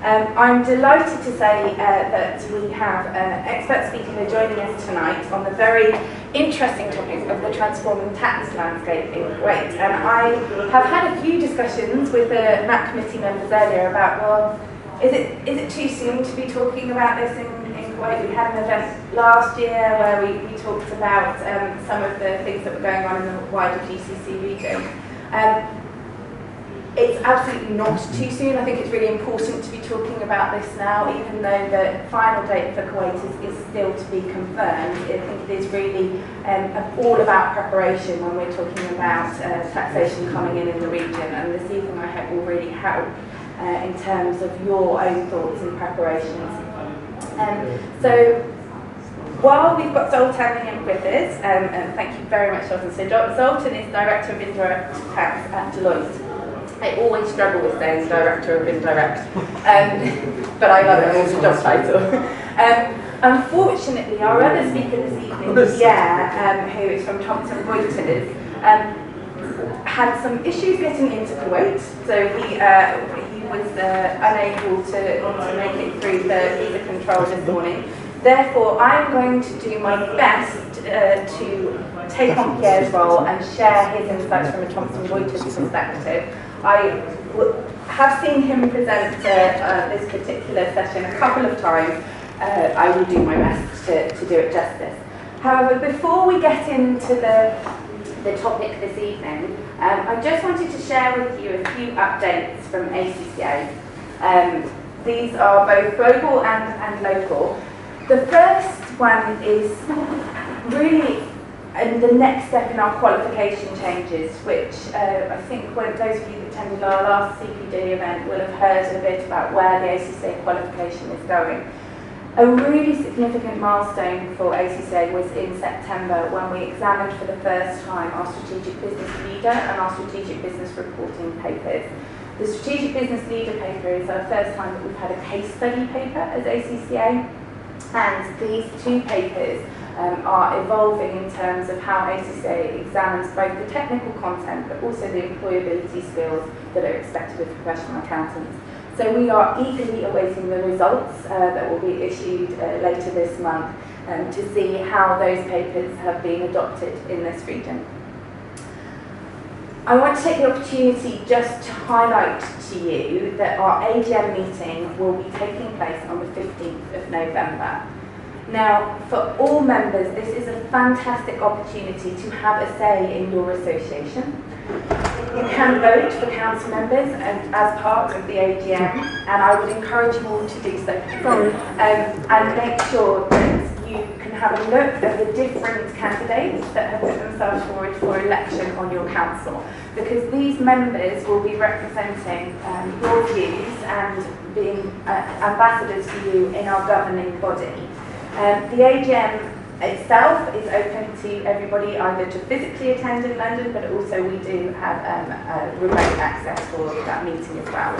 I'm delighted to say that we have an expert speaker joining us tonight on the very interesting topic of the transforming tax landscape in Kuwait. And I have had a few discussions with the MAP committee members earlier about, well, is it too soon to be talking about this in Kuwait? We had an event last year where we talked about some of the things that were going on in the wider GCC region. It's absolutely not too soon. I think it's really important to be talking about this now, even though the final date for Kuwait is still to be confirmed. I think it is really all about preparation when we're talking about taxation coming in the region, and this evening I hope will really help in terms of your own thoughts and preparations. So while we've got Zoltan in with us, and thank you very much, Zoltan. So Zoltan is Director of Indirect Tax at Deloitte. I always struggle with saying Director of Indirect, but I love it, it's a job title. Unfortunately, our other speaker this evening, Pierre, who is from Thomson Reuters, had some issues getting into Kuwait, so he was unable to make it through the visa control this morning. Therefore, I'm going to do my best to take on Pierre's role and share his insights from a Thomson Reuters perspective. I have seen him present this particular session a couple of times. I will do my best to do it justice. However, before we get into the topic this evening, I just wanted to share with you a few updates from ACCA. These are both global and local. The first one is really the next step in our qualification changes, which I think those of you that attended our last CPD event will have heard a bit about where the ACCA qualification is going. A really significant milestone for ACCA was in September when we examined for the first time our Strategic Business Leader and our Strategic Business Reporting papers. The Strategic Business Leader paper is our first time that we've had a case study paper as ACCA, and these two papers are evolving in terms of how ACCA examines both the technical content but also the employability skills that are expected of professional accountants. So we are eagerly awaiting the results that will be issued later this month to see how those papers have been adopted in this region. I want to take the opportunity just to highlight to you that our Agm meeting will be taking place on the 15th of November. Now, for all members, this is a fantastic opportunity to have a say in your association. You can vote for council members as part of the AGM, and I would encourage you all to do so. And make sure that you can have a look at the different candidates that have put themselves forward for election on your council, because these members will be representing your views and being ambassadors for you in our governing body. The AGM itself is open to everybody either to physically attend in London, but also we do have remote access for that meeting as well.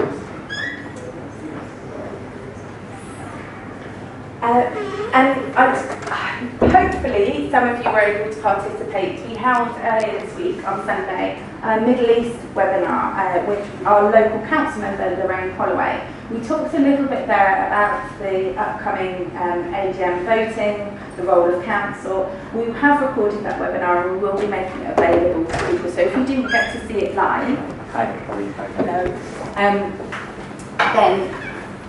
Hopefully some of you were able to participate. We held earlier this week on Sunday a Middle East webinar with our local council member Lorraine Holloway. We talked a little bit there about the upcoming AGM voting, the role of council. We have recorded that webinar and we will be making it available to people. So if you didn't get to see it live, then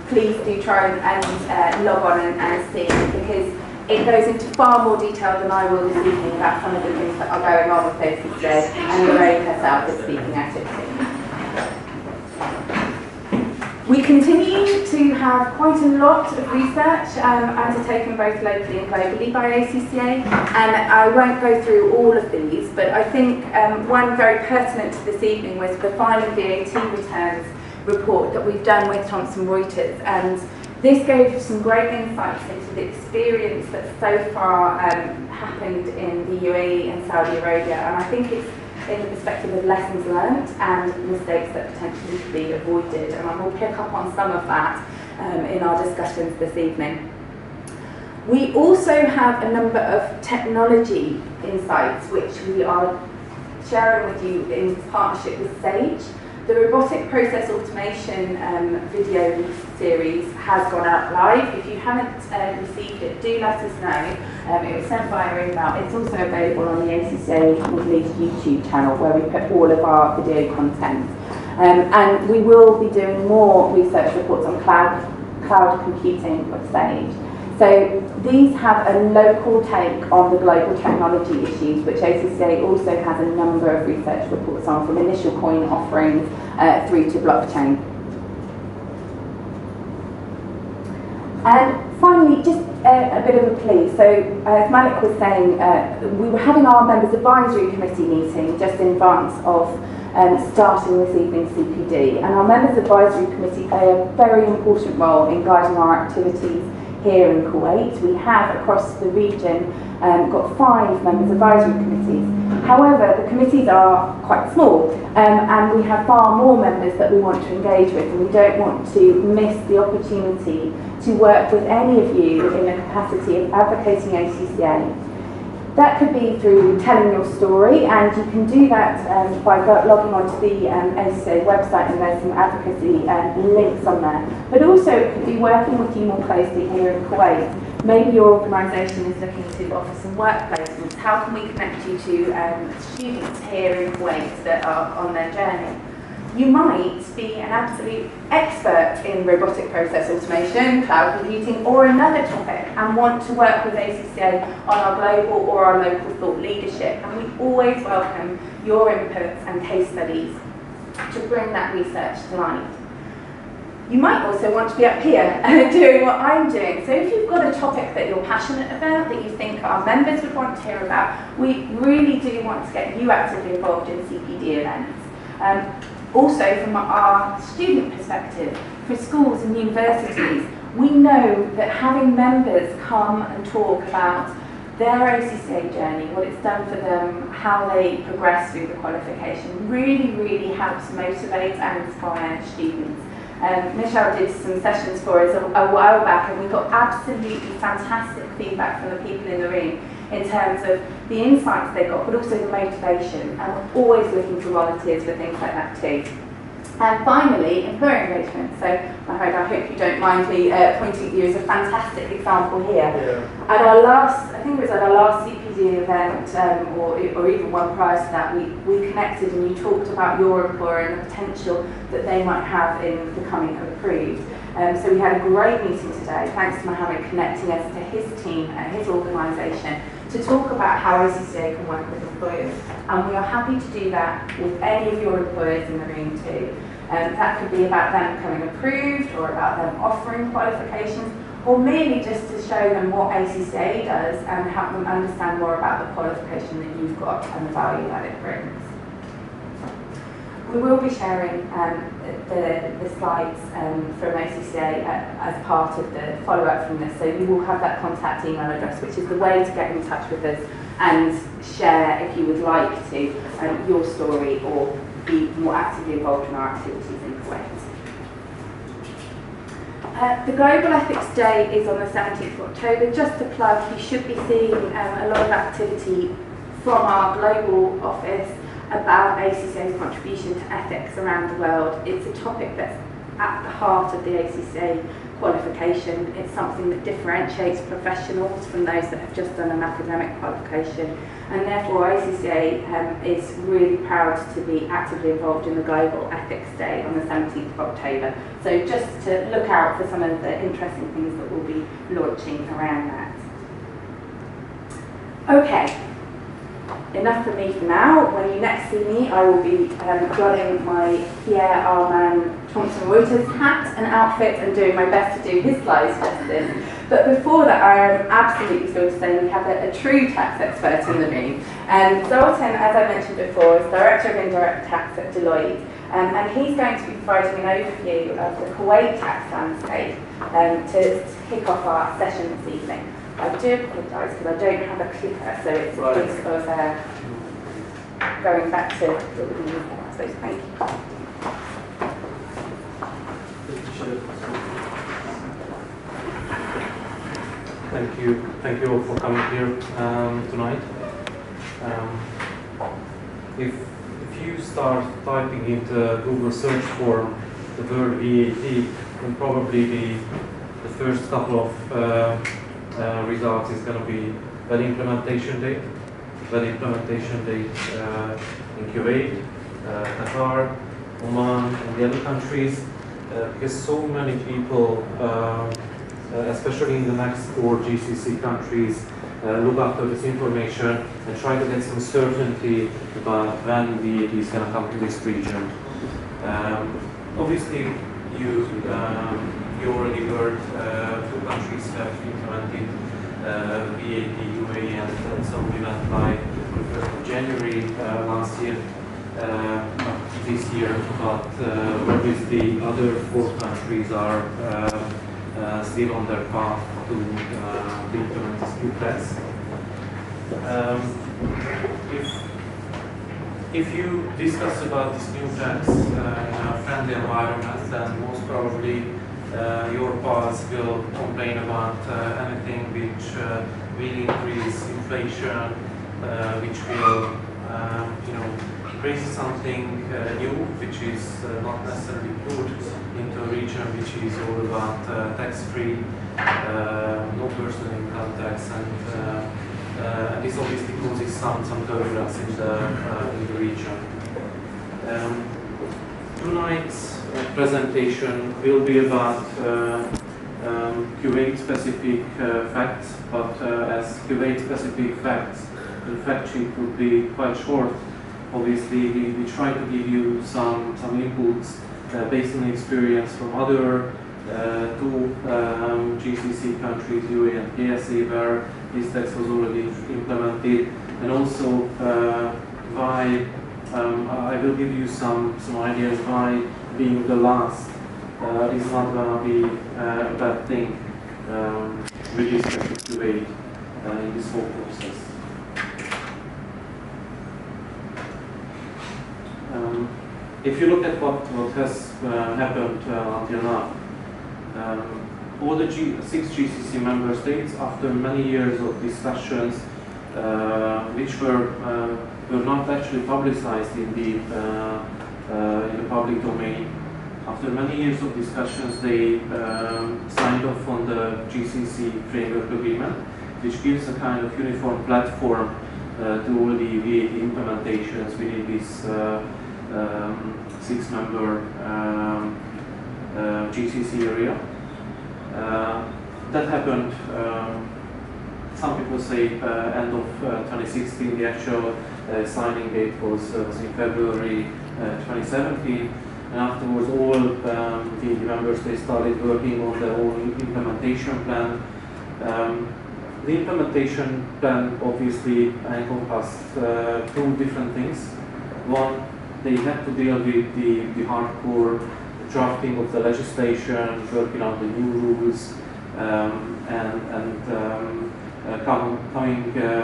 please do try and log on and see, because it goes into far more detail than I will this evening about some of the things that are going on with ACCA, and Lorraine herself is speaking at it too. We continue to have quite a lot of research undertaken both locally and globally by ACCA, and I won't go through all of these, but I think one very pertinent to this evening was the final VAT returns report that we've done with Thomson Reuters, and this gave some great insights into the experience that so far happened in the UAE and Saudi Arabia, and I think it's in the perspective of lessons learned and mistakes that potentially could be avoided, and I will pick up on some of that in our discussions this evening. We also have a number of technology insights which we are sharing with you in partnership with Sage. The robotic process automation video series has gone out live. If you haven't received it, do let us know. It was sent via email. It's also available on the ACCA Lead YouTube channel, where we put all of our video content. And we will be doing more research reports on cloud computing at stage. So these have a local take on the global technology issues, which ACCA also has a number of research reports on, from initial coin offerings through to blockchain. And finally, just a bit of a plea. So as Malik was saying, we were having our members advisory committee meeting just in advance of starting this evening's CPD, and our members advisory committee play a very important role in guiding our activities here in Kuwait. We have across the region got 5 members advisory committees. However, the committees are quite small, and we have far more members that we want to engage with, and we don't want to miss the opportunity to work with any of you in the capacity of advocating ACCA. That could be through telling your story, and you can do that by logging onto the ACCA website, and there's some advocacy links on there. But also it could be working with you more closely here in Kuwait. Maybe your organisation is looking to offer some work placements. How can we connect you to students here in Kuwait that are on their journey? You might be an absolute expert in robotic process automation, cloud computing, or another topic, and want to work with ACCA on our global or our local thought leadership. And we always welcome your inputs and case studies to bring that research to light. You might also want to be up here doing what I'm doing. So if you've got a topic that you're passionate about, that you think our members would want to hear about, we really do want to get you actively involved in CPD events. Also, from our student perspective, for schools and universities, we know that having members come and talk about their ACCA journey, what it's done for them, how they progress through the qualification, really helps motivate and inspire students. Michelle did some sessions for us a while back, and we got absolutely fantastic feedback from the people in the room in terms of the insights they got, but also the motivation. And we're always looking for volunteers for things like that too. And finally, employer engagement. So, Mahmoud, I hope you don't mind me pointing to you as a fantastic example here. Yeah. At our last, I think it was at our last CPD event, or even one prior to that, we connected, and you talked about your employer and the potential that they might have in becoming approved. So we had a great meeting today, thanks to Mohammed connecting us to his team and his organisation to talk about how ACCA can work with employers. And we are happy to do that with any of your employers in the room too. That could be about them becoming approved, or about them offering qualifications, or merely just to show them what ACCA does and help them understand more about the qualification that you've got and the value that it brings. We will be sharing the slides from ACCA as part of the follow-up from this, so you will have that contact email address, which is the way to get in touch with us and share, if you would like to, your story or be more actively involved in our activities in Kuwait. The Global Ethics Day is on the 17th of October. Just to plug, you should be seeing a lot of activity from our global office about ACCA's contribution to ethics around the world. It's a topic that's at the heart of the ACCA qualification. It's something that differentiates professionals from those that have just done an academic qualification, and therefore ACCA is really proud to be actively involved in the Global Ethics Day on the 17th of October. So just to look out for some of the interesting things that we'll be launching around that. Okay. Enough from me for now. When you next see me, I will be donning my Pierre Armand Thomson Reuters hat and outfit and doing my best to do his slides justice. But before that, I am absolutely thrilled to say we have a true tax expert in the room. Zoltan, as I mentioned before, is Director of Indirect Tax at Deloitte, and he's going to be providing an overview of the Kuwait tax landscape to kick off our session this evening. I do apologise because I don't have a clicker, so it's a case of going back to the beginning. So thank you. Thank you all for coming here tonight. If you start typing into Google search for the word VAT, then probably the first couple of results is going to be that implementation date. That implementation date in Kuwait, Qatar, Oman, and the other countries, because so many people, especially in the next 4 GCC countries, look after this information and try to get some certainty about when VAT is going to come to this region. Obviously, you already heard 2 countries have implemented VAT, UAE, and some went live on the 1st of January last year, this year, but obviously other 4 countries are still on their path to implement this new tax. If you discuss about this new tax in a friendly environment, then most probably your boss will complain about anything which will increase inflation, which will, bring something new, which is not necessarily good into a region which is all about tax-free, no personal income tax, and this obviously causes some turbulence in the region. Tonight's presentation will be about Kuwait-specific facts, but as Kuwait-specific facts, the fact sheet would be quite short. Obviously, we try to give you some inputs based on experience from other 2 GCC countries, UAE and KSA, where this tax was already implemented, and also why I will give you some ideas why being the last is not going to be a bad thing with respect to Kuwait in this whole process. If you look at what has happened until now, all the 6 GCC member states, after many years of discussions, which were not actually publicized in the public domain, after many years of discussions, they signed off on the GCC framework agreement, which gives a kind of uniform platform to all the VAT implementations within this 6-member GCC area. That happened, some people say end of 2016, the actual signing date was in February 2017, and afterwards all the member states started working on their own implementation plan. The implementation plan obviously encompassed 2 different things. One, they had to deal with the hardcore drafting of the legislation, working out the new rules, coming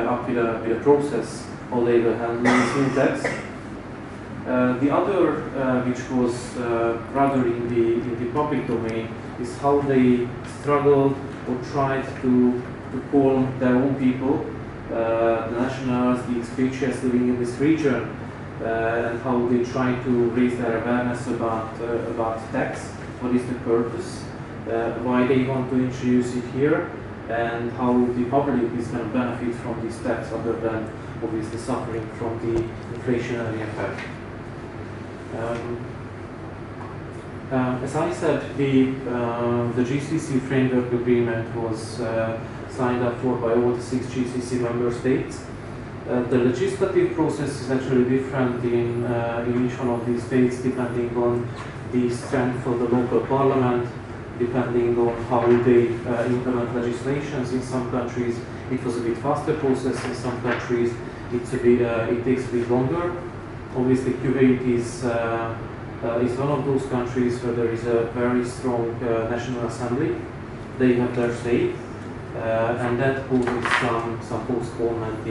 up with a process how they will handle this new tax. The other, which was rather in the public domain, is how they struggled or tried to call their own people, the nationals, the expatriates living in this region, and how they try to raise their awareness about tax, what is the purpose, why they want to introduce it here, and how the public is going to benefit from this tax other than obviously suffering from the inflationary effect. As I said, the GCC framework agreement was signed up for by all the 6 GCC member states. The legislative process is actually different in each one of these states, depending on the strength of the local parliament, depending on how they implement legislations. In some countries, it was a bit faster process. In some countries, it takes a bit longer. Obviously, Kuwait is one of those countries where there is a very strong National Assembly. They have their say, and that causes some postponement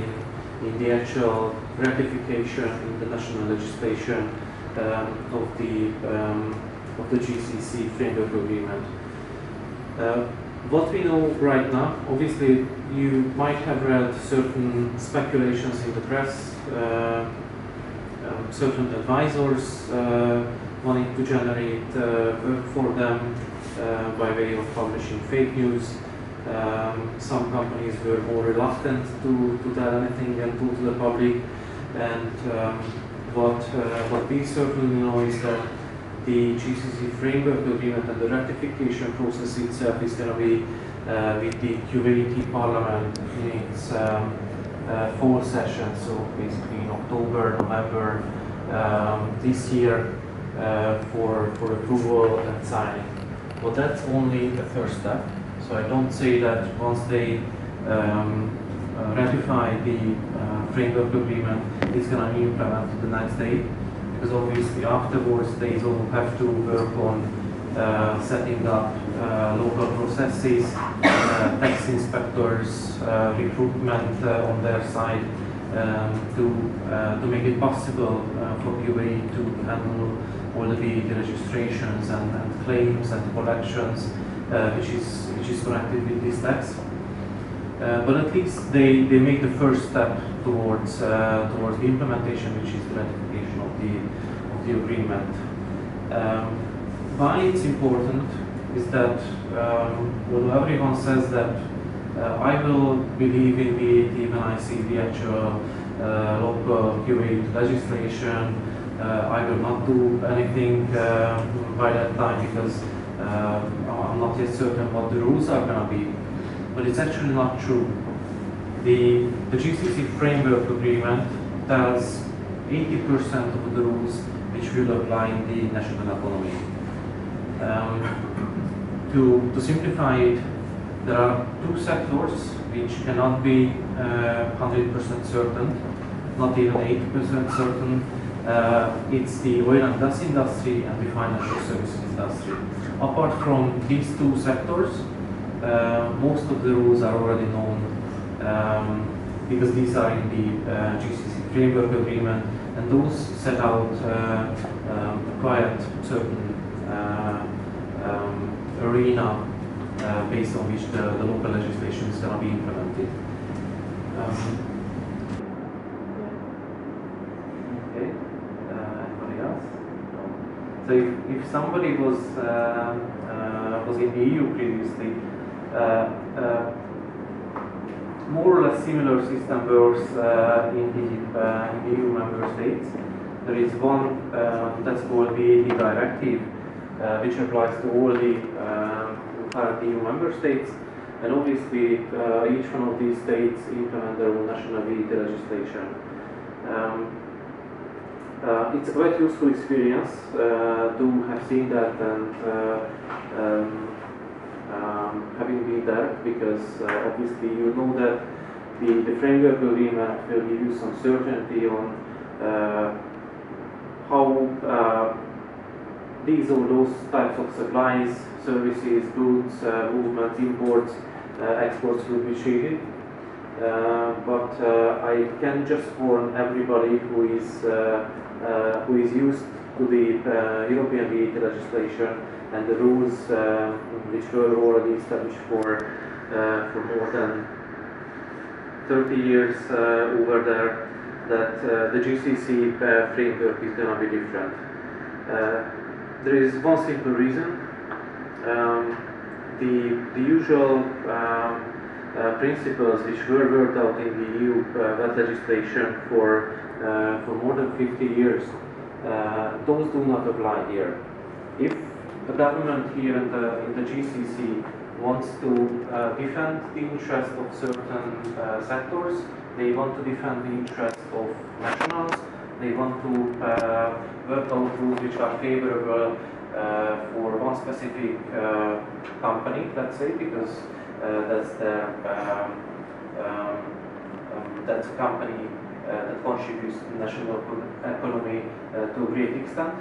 in the actual ratification in the national legislation of the GCC framework agreement. What we know right now, obviously, you might have read certain speculations in the press certain advisors wanting to generate work for them by way of publishing fake news. Some companies were more reluctant to tell anything and to the public, and what we certainly know is that the GCC framework agreement and the ratification process itself is going to be with the Kuwaiti Parliament in its fall session, so basically in October, November this year for approval and signing. But that's only the first step. So I don't say that once they ratify the framework agreement, it's going to be implemented the next day, because obviously afterwards they will have to work on setting up local processes, tax inspectors, recruitment on their side, to make it possible for Kuwait to handle all the VAT registrations and claims and collections, which is connected with this tax. But at least they make the first step towards the implementation, which is the ratification of the agreement. Why it's important is that although everyone says that I will believe in VAT when I see the actual local Kuwait legislation, I will not do anything by that time because I'm not yet certain what the rules are going to be. But it's actually not true. The GCC framework agreement tells 80% of the rules which will apply in the national economy. To simplify it, there are two sectors which cannot be 100% certain, not even 80% certain. It's the oil and gas industry and the financial services industry. Apart from these two sectors, most of the rules are already known because these are in the GCC framework agreement, and those set out quite certain arena based on which the local legislation is going to be implemented. Okay, anybody else? No. So if somebody was in the EU previously, more or less similar system works in the EU member states. There is one that's called the directive, which applies to all the current EU member states, and obviously each one of these states implement their own national VAT legislation. It's a quite useful experience to have seen that and having been there, because obviously you know that the framework agreement will give you some certainty on how these or those types of supplies, services, goods, movements, imports, exports will be treated. But I can just warn everybody who is used to the European VAT legislation and the rules which were already established for more than 30 years over there, that the GCC framework is going to be different. There is one simple reason. The usual principles which were worked out in the EU VAT legislation for more than 50 years, those do not apply here. If the government here in the GCC wants to defend the interest of certain sectors, they want to defend the interest of nationals, they want to work out rules which are favorable for one specific company, let's say, because that's a company that contributes to the national economy to a great extent.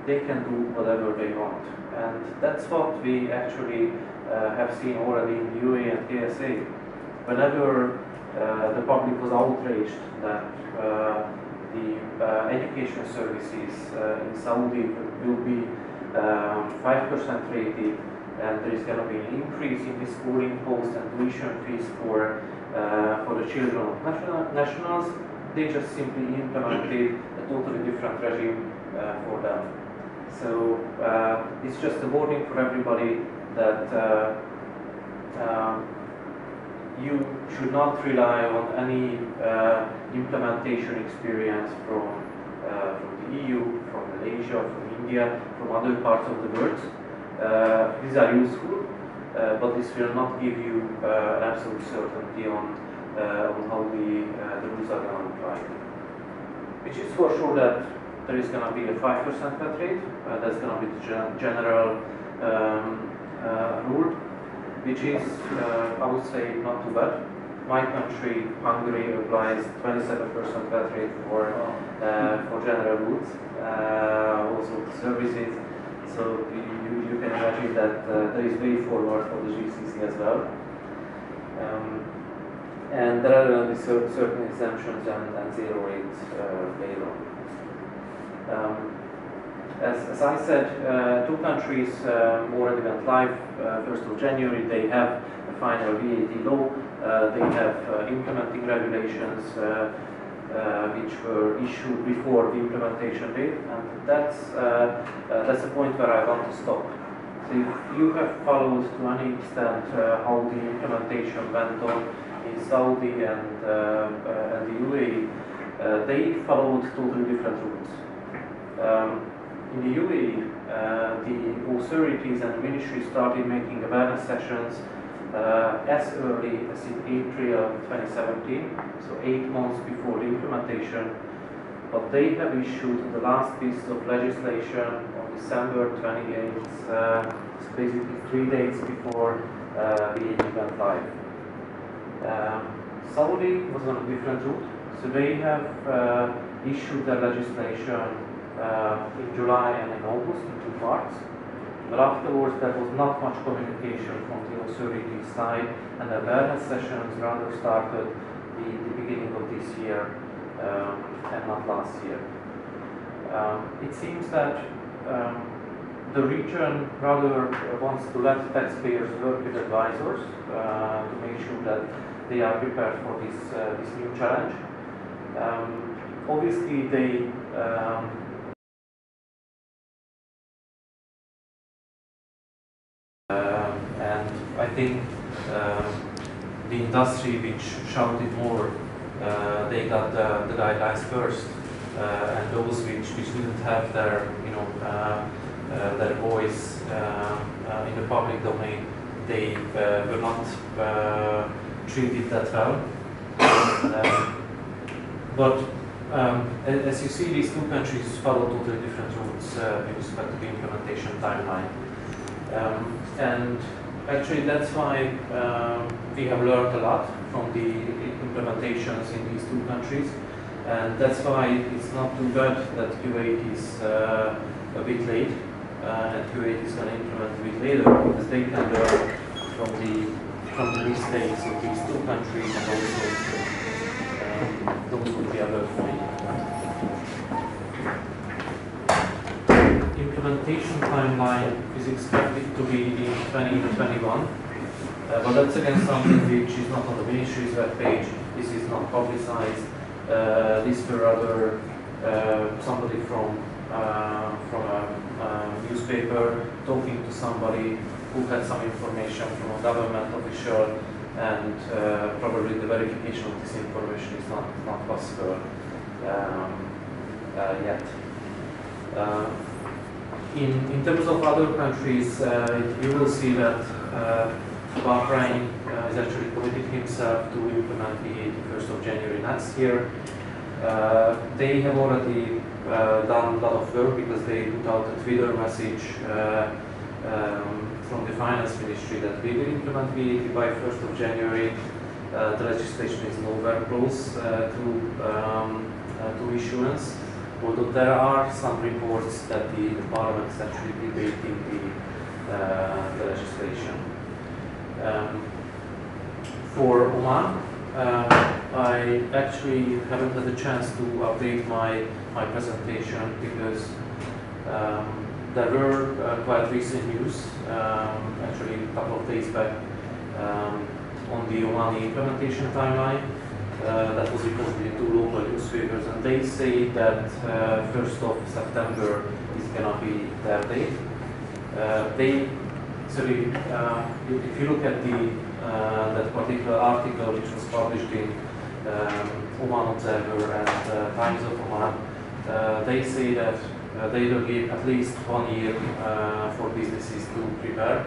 They can do whatever they want, and that's what we actually have seen already in the UAE and KSA. Whenever the public was outraged that the education services in Saudi will be 5% rated, and there is going to be an increase in the schooling costs and tuition fees for the children of nationals, they just simply implemented a totally different regime for them. So it's just a warning for everybody that you should not rely on any implementation experience from the EU, from Malaysia, from India, from other parts of the world. These are useful, but this will not give you an absolute certainty on how the rules are going to apply. Which is for sure that there is going to be a 5% flat rate. That's going to be the general rule, which is, I would say, not too bad. My country, Hungary, applies 27% flat rate for general goods, also services. So you can imagine that there is way forward for the GCC as well. And there are only certain exemptions and zero rate payroll. As I said, two countries already went live 1st of January. They have a final VAT law. They have implementing regulations which were issued before the implementation date, and that's the point where I want to stop. So if you have followed to any extent how the implementation went on in Saudi and the UAE, they followed totally different rules. In the UAE, the authorities and the ministry started making awareness sessions as early as in April 2017, so 8 months before the implementation. But they have issued the last piece of legislation on December 28th, so basically 3 days before the went live. Saudi was on a different route, so they have issued their legislation in July and in August in 2 parts. But afterwards there was not much communication from the authority side, and the awareness sessions rather started the beginning of this year and not last year. It seems that the region rather wants to let taxpayers work with advisors to make sure that they are prepared for this new challenge. Obviously they and I think the industry which shouted more, they got the guidelines first, and those which didn't have their their voice in the public domain, they were not treated that well. But as you see, these two countries follow totally different routes with respect to the implementation timeline. And actually that's why we have learned a lot from the implementations in these two countries, and that's why it's not too bad that Kuwait is a bit late, and Kuwait is going to implement a bit later, because they can learn from the mistakes of these two countries, and also those of the other three. Implementation timeline is expected to be in 2021, but that's again something which is not on the ministry's webpage. This is not publicized. This were rather somebody from a newspaper talking to somebody who had some information from a government official, and probably the verification of this information is not possible yet. In terms of other countries, you will see that Bahrain is actually committed himself to implement the 81st of January next year. They have already done a lot of work, because they put out a Twitter message from the finance ministry that we will implement VAT by 1st of January. The legislation is nowhere close to issuance, although there are some reports that the Parliament is actually debating the legislation. For Oman, I actually haven't had a chance to update my presentation, because there were quite recent news, actually a couple of days back, on the Omani implementation timeline. that was reported in 2 local newspapers, and they say that 1st of September is going to be their date. If you look at that particular article, which was published in Oman Observer and Times of Oman, they say that they will give at least 1 year for businesses to prepare.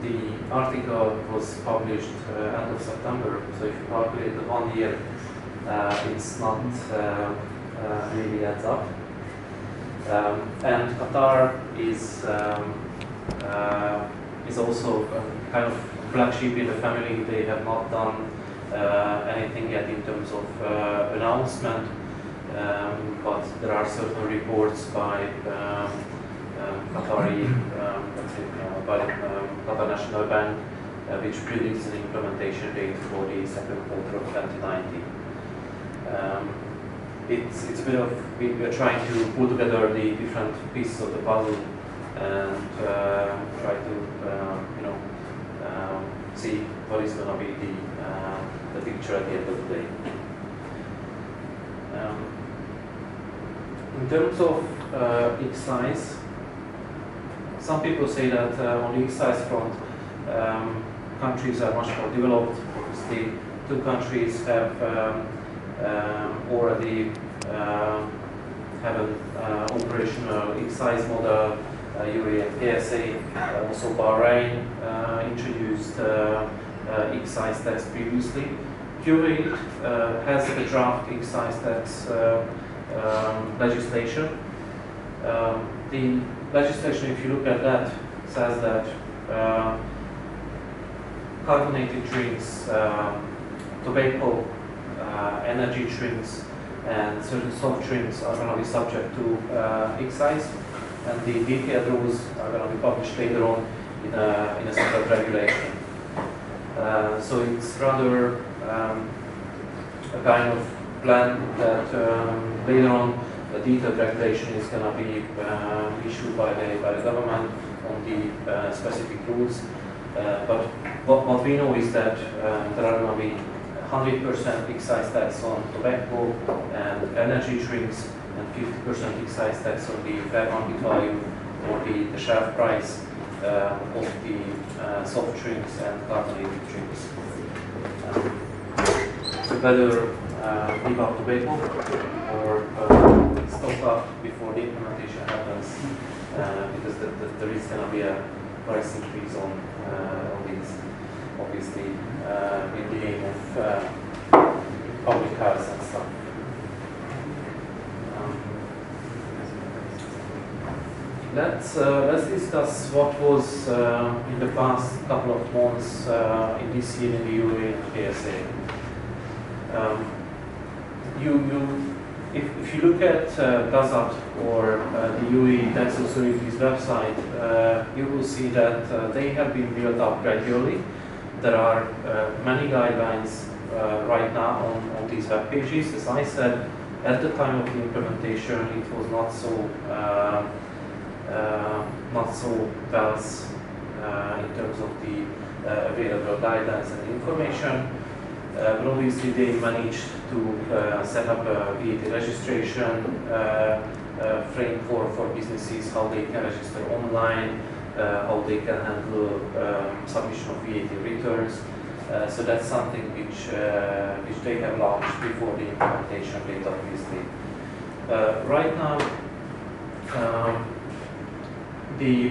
The article was published end of September, so if you calculate the 1 year, it's not really adds up. And Qatar is also kind of black sheep in the family. They have not done anything yet in terms of announcement, but there are certain reports by Qatari, by Qatar National Bank, which predicts an implementation date for the 2nd quarter of 2019. It's a bit of, we are trying to pull together the different pieces of the puzzle and try to see what is going to be the picture at the end of the day. In terms of excise, some people say that on the excise front, countries are much more developed. Obviously, 2 countries have already have an operational excise model, UAE and KSA. Also Bahrain introduced excise tax previously. UAE has a draft excise tax legislation. The legislation, if you look at that, says that carbonated drinks, tobacco, energy drinks, and certain soft drinks are going to be subject to excise, and the detailed rules are going to be published later on in a separate regulation. So it's rather a kind of plan that later on the detailed regulation is going to be issued by the government on the specific rules. But what we know is that there are going to be 100% excise tax on tobacco and energy drinks, and 50% excise tax on the fair market value or the shelf price of the soft drinks and carbonated drinks. So whether leave out tobacco or stop up before the implementation happens, because there is going to be a price increase on these, obviously, in the aim of public health and stuff. Let's discuss what was in the past couple of months in this year in the UAE and KSA. If you look at Gazat or the UAE Tax Authority's website, you will see that they have been built up gradually. There are many guidelines right now on these web pages. As I said, at the time of the implementation, it was not so well in terms of the available guidelines and information. But obviously they managed to set up a VAT registration frame for businesses, how they can register online, how they can handle submission of VAT returns. So that's something which they have launched before the implementation date, obviously. Right now, the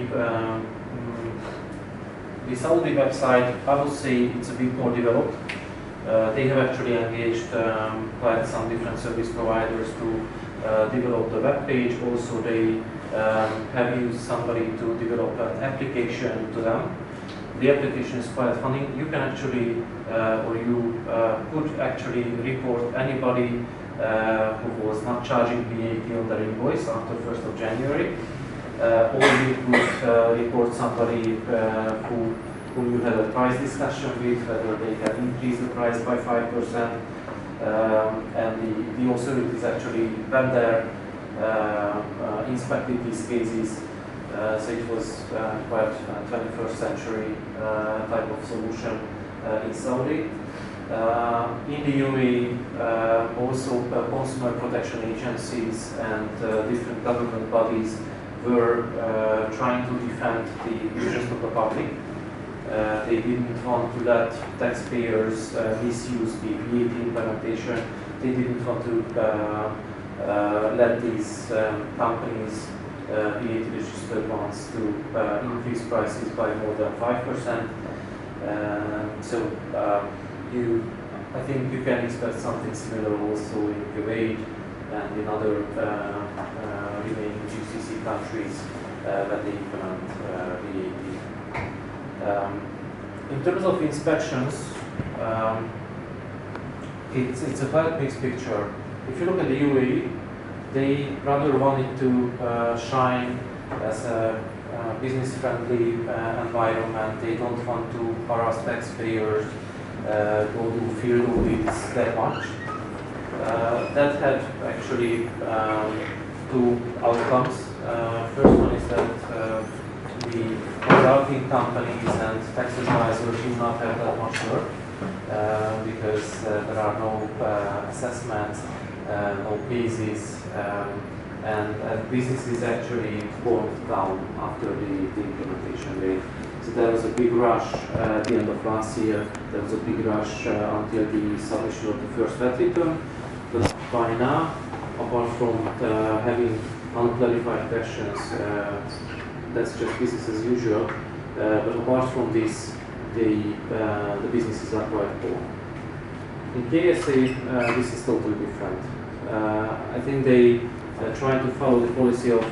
Saudi website, I would say it's a bit more developed. They have actually engaged quite some different service providers to develop the web page. Also, they have used somebody to develop an application to them. The application is quite funny. You can actually, or you could actually report anybody who was not charging VAT on their invoice after 1st of January. Or you could report somebody who you had a price discussion with, whether they can increase the price by 5%. And the authorities actually went there, inspected these cases. So it was quite a 21st century type of solution in Saudi. In the UAE, also consumer protection agencies and different government bodies were trying to defend the interest of the public. They didn't want to let taxpayers misuse the VAT implementation. They didn't want to let these companies, VAT registered ones, to increase prices by more than 5%. I think you can expect something similar also in Kuwait and in other remaining GCC countries that they implement VAT. In terms of inspections, it's a quite mixed picture. If you look at the UAE, they rather wanted to shine as a business-friendly environment. They don't want to harass taxpayers, go do field audits that much. That had actually two outcomes. First one is that the consulting companies and tax advisors do not have that much work because there are no assessments, no cases, and businesses actually bogged down after the implementation date. So there was a big rush at the end of last year. There was a big rush until the submission of the first VAT return. But by now, apart from having unclarified questions, that's just business as usual. But apart from this, the businesses are quite poor. In KSA, this is totally different. I think they try to follow the policy of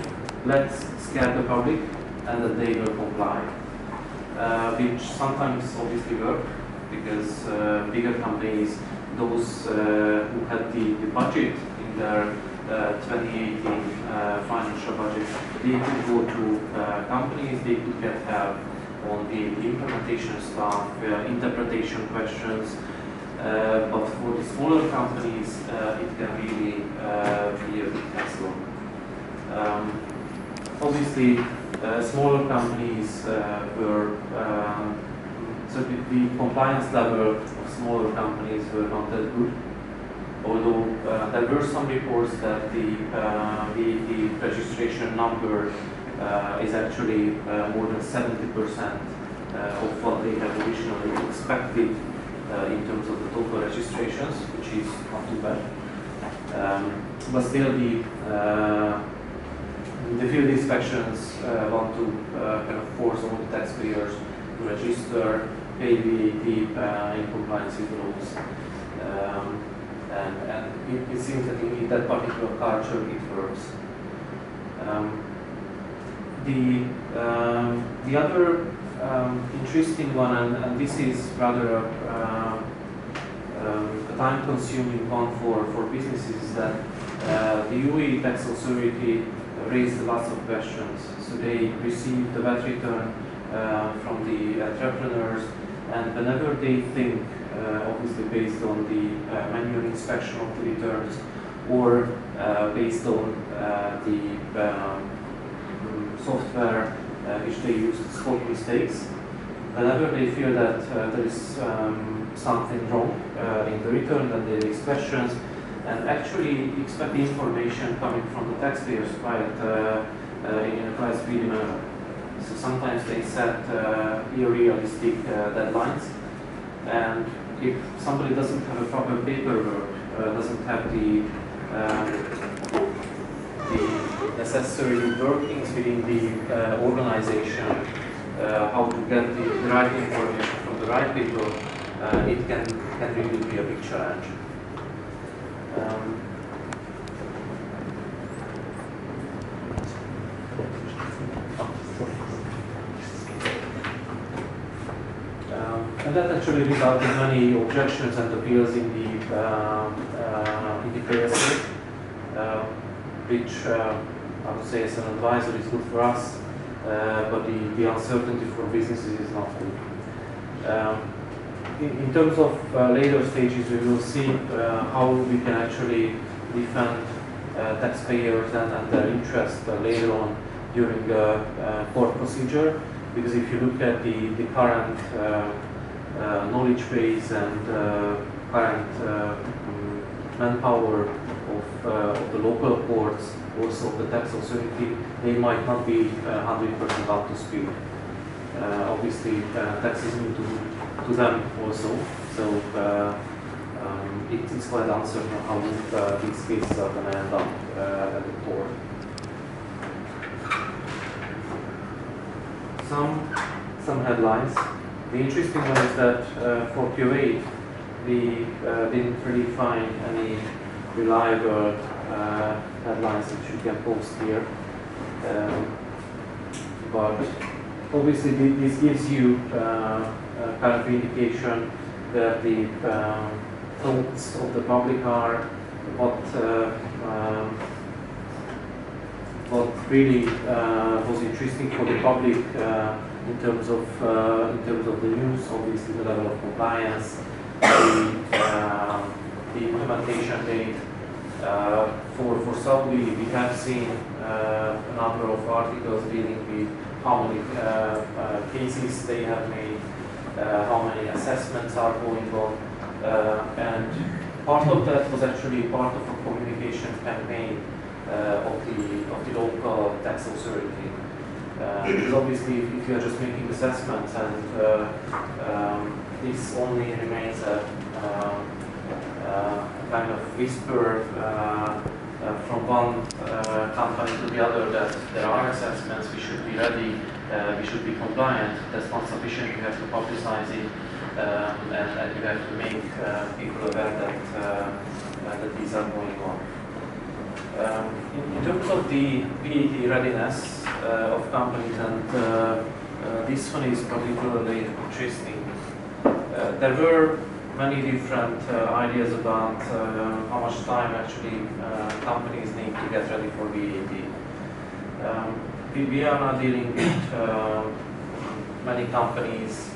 let's scare the public and that they will comply, which sometimes obviously work because bigger companies, those who had the budget in their 2018 financial budget, they could go to companies, they could get help on the implementation stuff, interpretation questions. But for the smaller companies, it can really be a big hassle. Obviously, smaller companies were, so the compliance level of smaller companies were not that good. Although there were some reports that the registration number is actually more than 70% of what they had originally expected in terms of the total registrations, which is not too bad. But still, the field inspections want to kind of force all the taxpayers to register, pay VAT in compliance with rules. And it seems that in that particular culture it works. The other interesting one, and this is rather a time-consuming one for businesses, is that the UAE tax authority raised lots of questions. So they received the VAT return from the entrepreneurs, and whenever they think, obviously based on the manual inspection of the returns or based on the software which they use to spot mistakes, whenever they feel that there is something wrong in the return, then they raise questions and actually expect the information coming from the taxpayers in a quite speedy manner. So sometimes they set irrealistic deadlines, and if somebody doesn't have a proper paperwork, doesn't have the necessary workings within the organization, how to get the right information from the right people, it can really be a big challenge. And that actually resulted in many objections and appeals in the KSA, which I would say as an advisor is good for us, but the uncertainty for businesses is not good. In terms of later stages, we will see how we can actually defend taxpayers and their interest later on during the court procedure, because if you look at the current knowledge base and current manpower of the local courts, also the tax authority, they might not be 100% up to speed. Obviously, tax is new to them also, so it's quite uncertain how these cases are going to end up at the court. Some headlines. The interesting one is that for Kuwait, we didn't really find any reliable headlines which you can post here. But obviously this gives you kind of indication that the thoughts of the public are what really was interesting for the public in terms of the news. Obviously, the level of compliance, the implementation date. For Saudi, we have seen a number of articles dealing with how many cases they have made, how many assessments are going on, and part of that was actually part of a communication campaign of the local tax authority. Because obviously, if you are just making assessments and this only remains a kind of whisper from one company to the other that there are assessments, we should be ready, we should be compliant. That's not sufficient. You have to publicize it, and you have to make people aware that these are going on. In terms of the VAT readiness of companies, and this one is particularly interesting. There were many different ideas about how much time actually companies need to get ready for VAT. We are now dealing with many companies.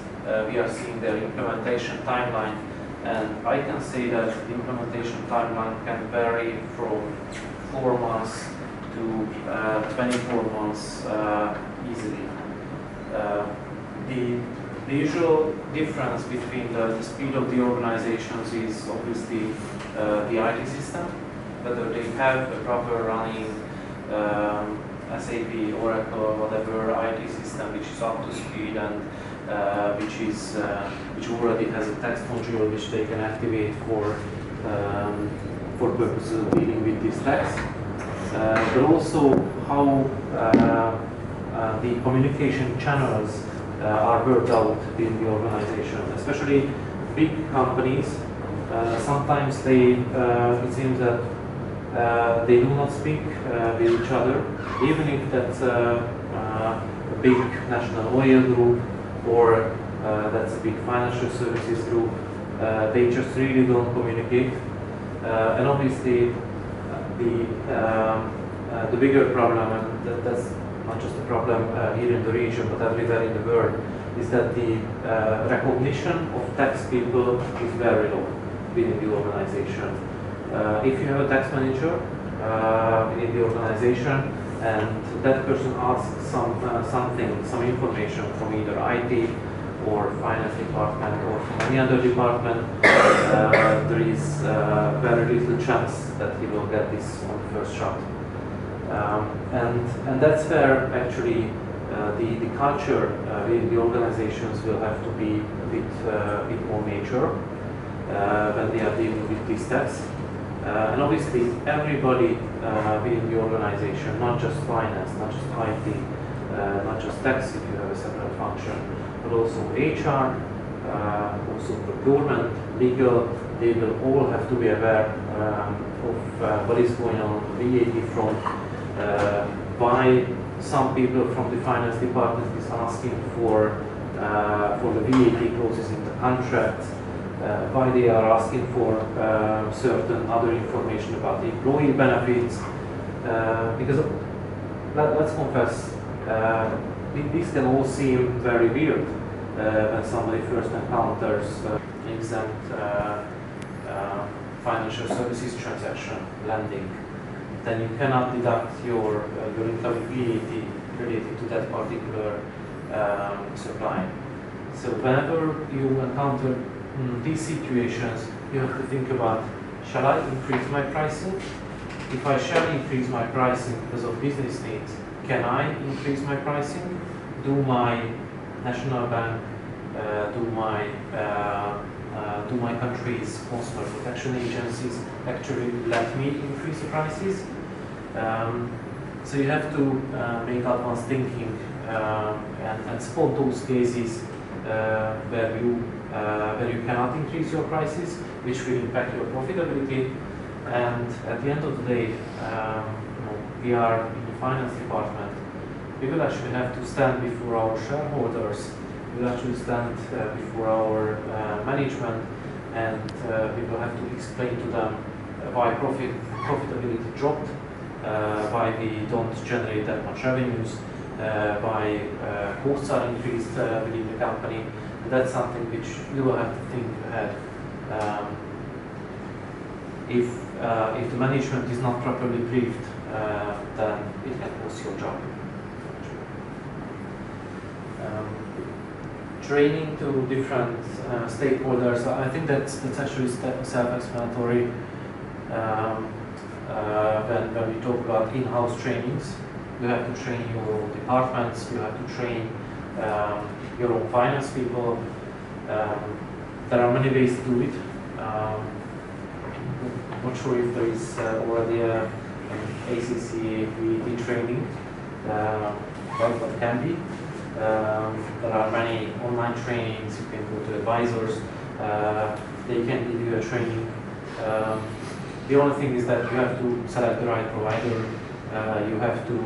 We are seeing their implementation timeline, and I can say that the implementation timeline can vary from 4 months to 24 months easily. The usual difference between the speed of the organizations is obviously the IT system, whether they have a proper running SAP, Oracle, whatever IT system which is up to speed and which already has a text module which they can activate for purposes of dealing with this text, but also how the communication channels are worked out in the organization, especially big companies. Sometimes it seems that they do not speak with each other, even if that's a big national oil group or that's a big financial services group. They just really don't communicate. And obviously, the bigger problem, and that's not just a problem here in the region, but everywhere in the world, is that the recognition of tax people is very low within the organization. If you have a tax manager within the organization, and that person asks some information from either IT or finance department or from any other department, there is very little chance that he will get this on the first shot. And that's where actually the culture in the organizations will have to be a bit more mature when they are dealing with these tasks. And obviously everybody within the organization, not just finance, not just IT, not just tax if you have a separate function, but also HR, also procurement, legal, they will all have to be aware of what is going on VAT front, why some people from the finance department is asking for the VAT clauses in the contract, why they are asking for certain other information about the employee benefits, because let's confess, these can all seem very weird when somebody first encounters exempt financial services transaction lending. Then you cannot deduct your incoming VAT related to that particular supply. So whenever you encounter these situations, you have to think about, shall I increase my pricing? If I shall increase my pricing because of business needs, can I increase my pricing? Do my national bank, do my country's consumer protection agencies actually let me increase the prices? So you have to make advanced thinking and spot those cases where you cannot increase your prices, which will impact your profitability. And at the end of the day, we are in the finance department. We will actually have to stand before our shareholders. We will actually stand before our management, and we will have to explain to them why profitability dropped, why we don't generate that much revenues, why costs are increased within the company. And that's something which you will have to think ahead. If the management is not properly briefed, then it can cost your job. Training to different stakeholders, I think that's actually self-explanatory when we talk about in-house trainings. You have to train your own departments, you have to train your own finance people. There are many ways to do it. Not sure if there is already an ACC VAT training, but can be. There are many online trainings. You can go to advisors. They can give you a training. The only thing is that you have to select the right provider. You have to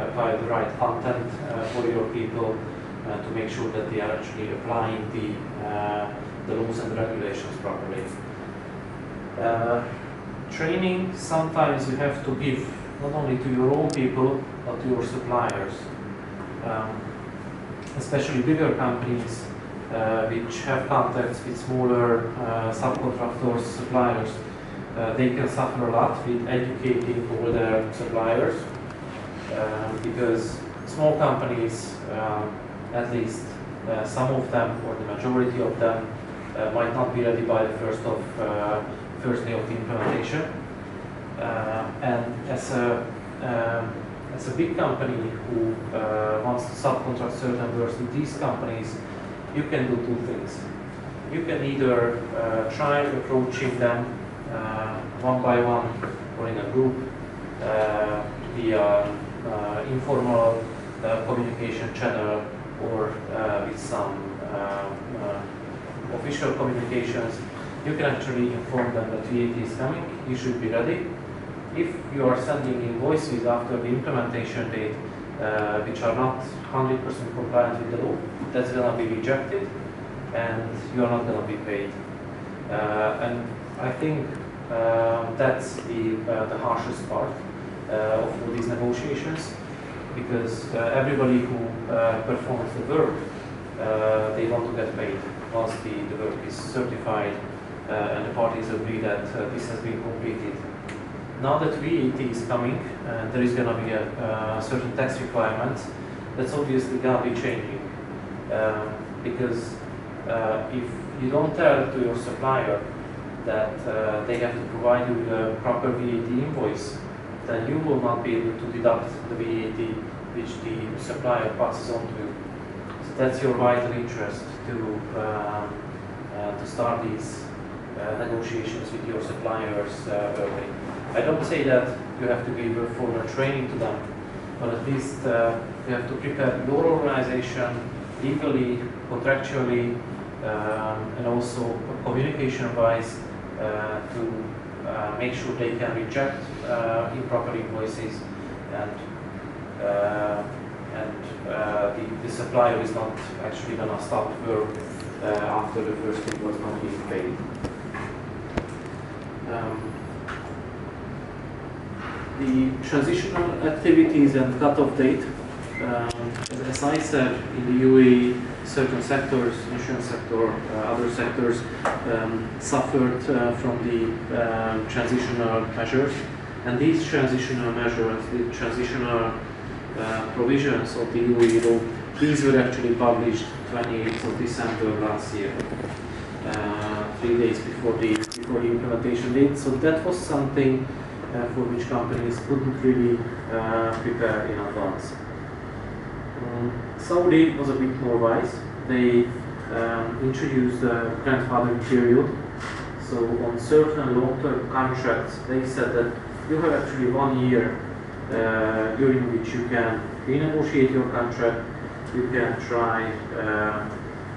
apply the right content for your people to make sure that they are actually applying the laws and regulations properly. Training, sometimes you have to give not only to your own people, but to your suppliers. Especially bigger companies which have contacts with smaller subcontractors, suppliers, they can suffer a lot with educating all their suppliers because small companies, at least some of them or the majority of them, might not be ready by the first day of the implementation. And as a big company who wants to subcontract certain works to these companies, you can do two things. You can either try approaching them one by one or in a group via informal communication channel or with some official communications. You can actually inform them that VAT is coming, you should be ready. If you are sending invoices after the implementation date which are not 100% compliant with the law, that's going to be rejected and you are not going to be paid. And I think that's the harshest part of all these negotiations, because everybody who performs the work, they want to get paid once the work is certified and the parties agree that this has been completed. Now that VAT is coming, there is going to be a certain tax requirements. That's obviously going to be changing because if you don't tell to your supplier that they have to provide you with a proper VAT invoice, then you will not be able to deduct the VAT which the supplier passes on to you. So that's your vital interest to start these negotiations with your suppliers early. I don't say that you have to give a formal training to them, but at least you have to prepare your organization legally, contractually, and also communication-wise to make sure they can reject improper invoices and the supplier is not actually going to stop work after the first invoice is not being paid. The transitional activities and cut-off date, as I said, in the UAE, certain sectors, insurance sector, other sectors, suffered from the transitional measures. And these transitional measures, the transitional provisions of the EU law, these were actually published 28th of December last year, 3 days before the implementation date. So that was something for which companies couldn't really prepare in advance. Saudi was a bit more wise. They introduced a grandfathering period. So on certain long-term contracts, they said that you have actually 1 year during which you can renegotiate your contract, you can try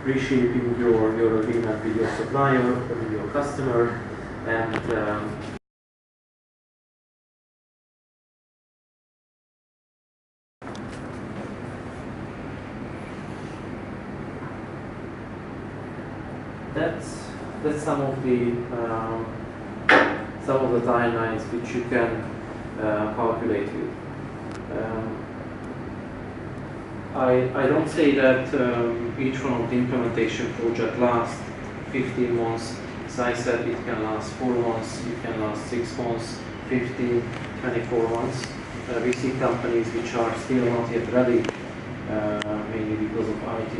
reshaping your agreement with your supplier, with your customer, and that's some of the timelines which you can calculate with. I don't say that each one of the implementation project lasts 15 months. As I said, it can last 4 months, it can last 6 months, 15, 24 months. We see companies which are still not yet ready, mainly because of IT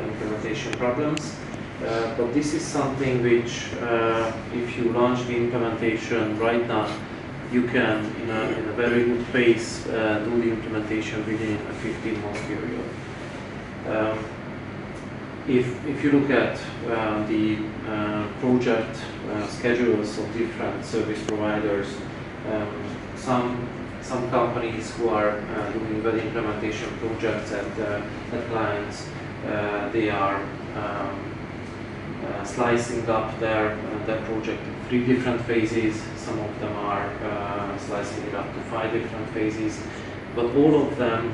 implementation problems. But this is something which, if you launch the implementation right now, you can, in a very good pace, do the implementation within a 15-month period. If you look at the project schedules of different service providers, some companies who are doing web implementation projects at clients, they are slicing up their project in 3 different phases. Some of them are slicing it up to 5 different phases, but all of them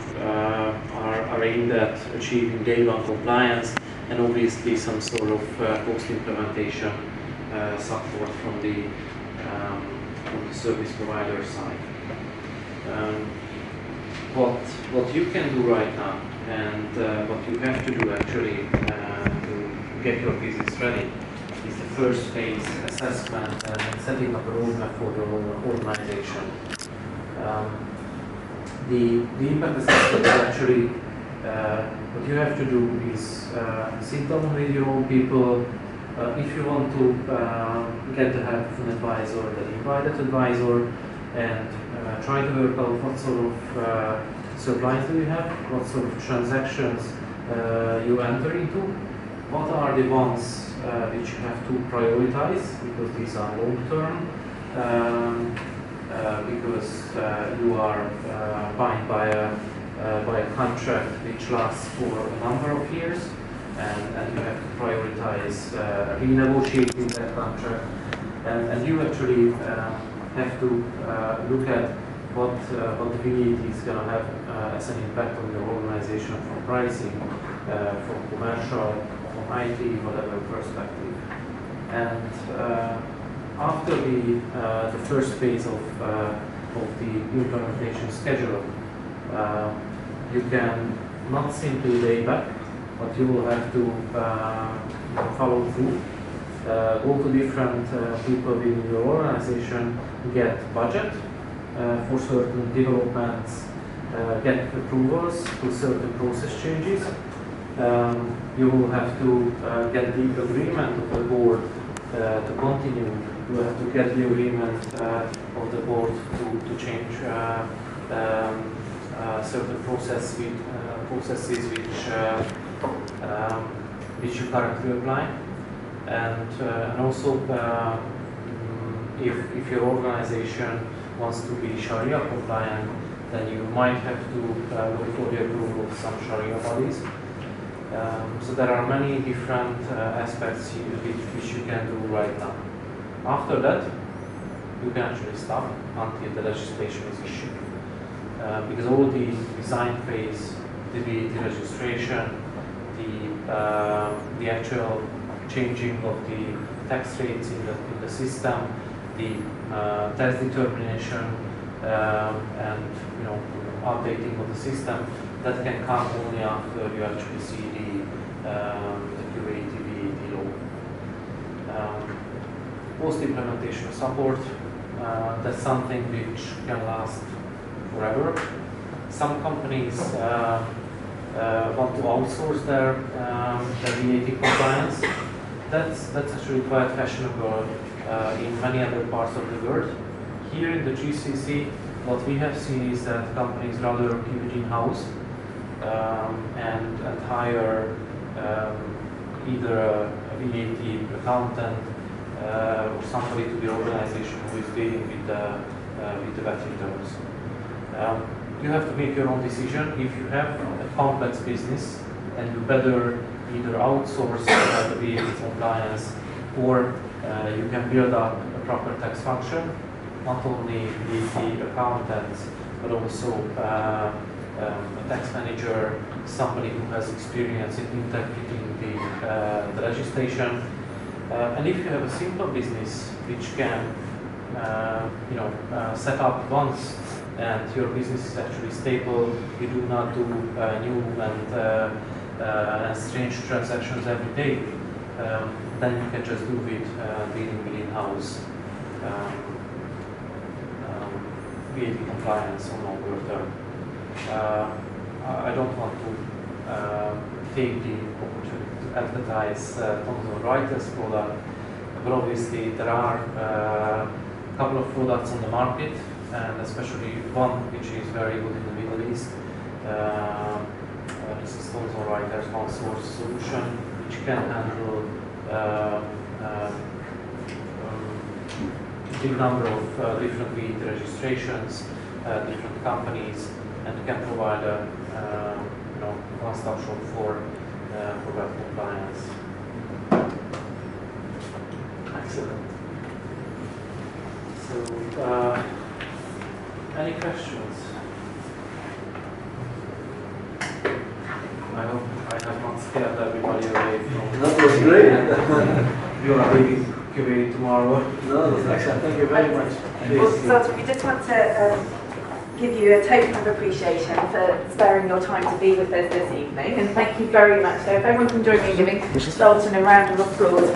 are aimed at achieving day 1 compliance, and obviously some sort of post-implementation support from the service provider side. What you can do right now, and what you have to do actually to get your business ready, is the first phase, assessment and setting up a roadmap for your organization. The impact assessment is actually what you have to do is sit down with your own people. If you want to get the help of an advisor, then invite that advisor and try to work out what sort of supplies do you have, what sort of transactions you enter into, what are the ones which you have to prioritize, because these are long-term, because you are bound by a contract which lasts for a number of years, and you have to prioritize renegotiating that contract, and you actually have to look at what the VAT is going to have as an impact on your organization from pricing, from commercial, from IT, whatever perspective. And after the first phase of the implementation schedule, you can not simply lay back, but you will have to follow through. Go to different people within your organization, get budget for certain developments, get approvals to certain process changes. You will have to get the agreement of the board to continue. You have to get the agreement of the board to change certain processes which you currently apply. And also, if your organization wants to be Sharia compliant, then you might have to look for the approval of some Sharia bodies. So there are many different aspects which you can do right now. After that, you can actually stop until the legislation is issued. Because all the design phase, the VAT registration, the actual changing of the tax rates in the system, the tax determination, and updating of the system, that can come only after you actually see the QAT VAT law. Post-implementation support, that's something which can last forever. some companies want to outsource their VAT compliance. That's actually quite fashionable in many other parts of the world. Here in the GCC, what we have seen is that companies rather keep it in-house and hire either a VAT accountant or somebody to the organization who is dealing with the VAT returns. You have to make your own decision. If you have a complex business, then you better either outsource the VAT compliance, or you can build up a proper tax function, not only VAT accountants, but also a tax manager, somebody who has experience in interpreting the legislation. And if you have a simple business which can set up once and your business is actually stable, you do not do new and strange transactions every day, then you can just do it dealing with in-house VAT compliance on longer term. I don't want to take the opportunity to advertise Thomson Reuters product, but obviously there are a couple of products on the market, and especially one which is very good in the Middle East. This is Thomson Reuters one source solution, which can handle big number of different VAT registrations, different companies, and can provide a one-stop shop for VAT compliance. Excellent. So, any questions? I hope I have not scared everybody away from. That was great. You are reading QA tomorrow. No, that's excellent. Thank you very much. So we just want to give you a token of appreciation for sparing your time to be with us this evening, and thank you very much. So if everyone can join me in giving Dalton a round of applause.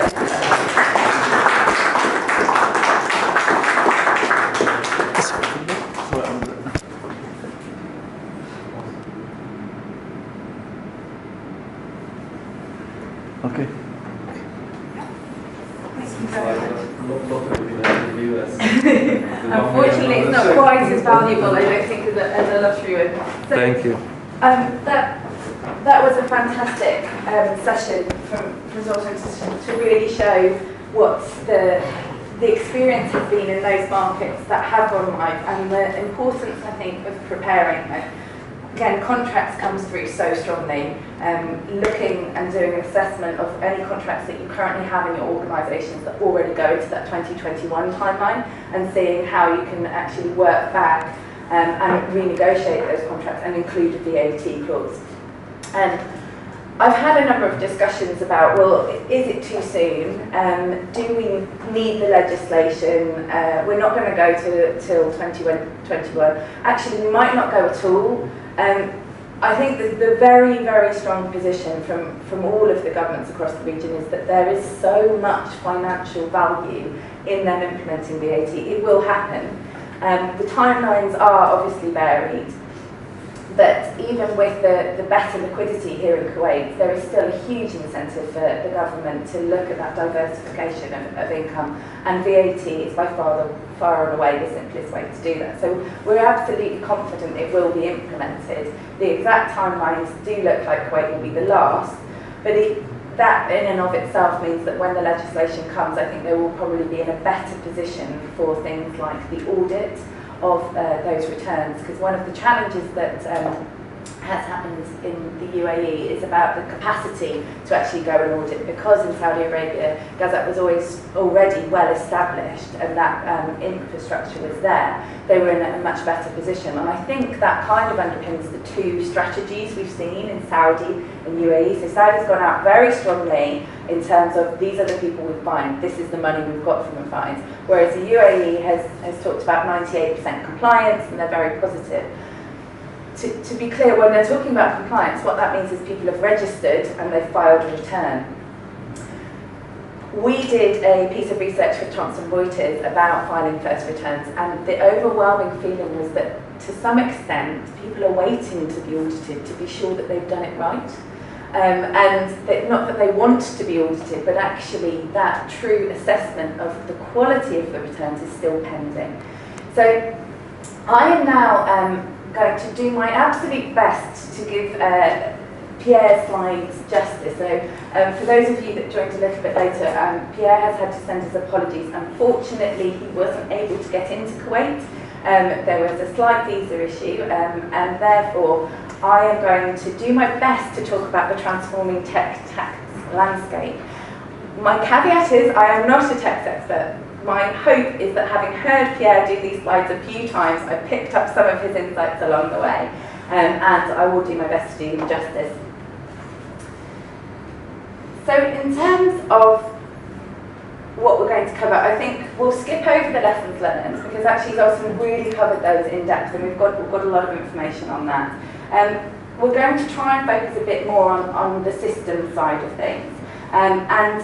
Okay. Unfortunately, it's not quite as valuable, I don't think, as a luxury room. So, thank you. That was a fantastic session from Dalton to really show what the experience has been in those markets that have gone live, and the importance, I think, of preparing. Again, contracts comes through so strongly. Looking and doing an assessment of any contracts that you currently have in your organisations that already go into that 2021 timeline, and seeing how you can actually work back and renegotiate those contracts and include a VAT clause. And I've had a number of discussions about, well, is it too soon? Do we need the legislation? We're not going to go till 2021. Actually, we might not go at all. I think the very, very strong position from all of the governments across the region is that there is so much financial value in them implementing VAT. It will happen. The timelines are obviously varied, but even with the better liquidity here in Kuwait, there is still a huge incentive for the government to look at that diversification of income, and VAT is by far and away the simplest way to do that. So we're absolutely confident it will be implemented. The exact timelines do look like Kuwait will be the last, but that in and of itself means that when the legislation comes, I think they will probably be in a better position for things like the audit of those returns, because one of the challenges that has happened in the UAE is about the capacity to actually go and audit, because in Saudi Arabia Gazette was already well established and that infrastructure was there. They were in a much better position, and I think that kind of underpins the two strategies we've seen in Saudi and UAE. So Saudi's gone out very strongly in terms of these are the people we find, this is the money we've got from the fines, whereas the UAE has talked about 98% compliance, and they're very positive. To be clear, when they're talking about compliance, what that means is people have registered and they've filed a return. We did a piece of research with Thomson Reuters about filing first returns, and the overwhelming feeling was that to some extent, people are waiting to be audited to be sure that they've done it right. And that not that they want to be audited, but actually that true assessment of the quality of the returns is still pending. So I am now going to do my absolute best to give Pierre's slides justice. So for those of you that joined a little bit later, Pierre has had to send his apologies. Unfortunately, he wasn't able to get into Kuwait. There was a slight visa issue, and therefore I am going to do my best to talk about the transforming tech tax landscape. My caveat is I am not a tax expert. My hope is that having heard Pierre do these slides a few times, I picked up some of his insights along the way, and I will do my best to do them justice. So in terms of what we're going to cover, I think we'll skip over the lessons learned, because actually Zoltan really covered those in depth, and we've got a lot of information on that. We're going to try and focus a bit more on the system side of things, and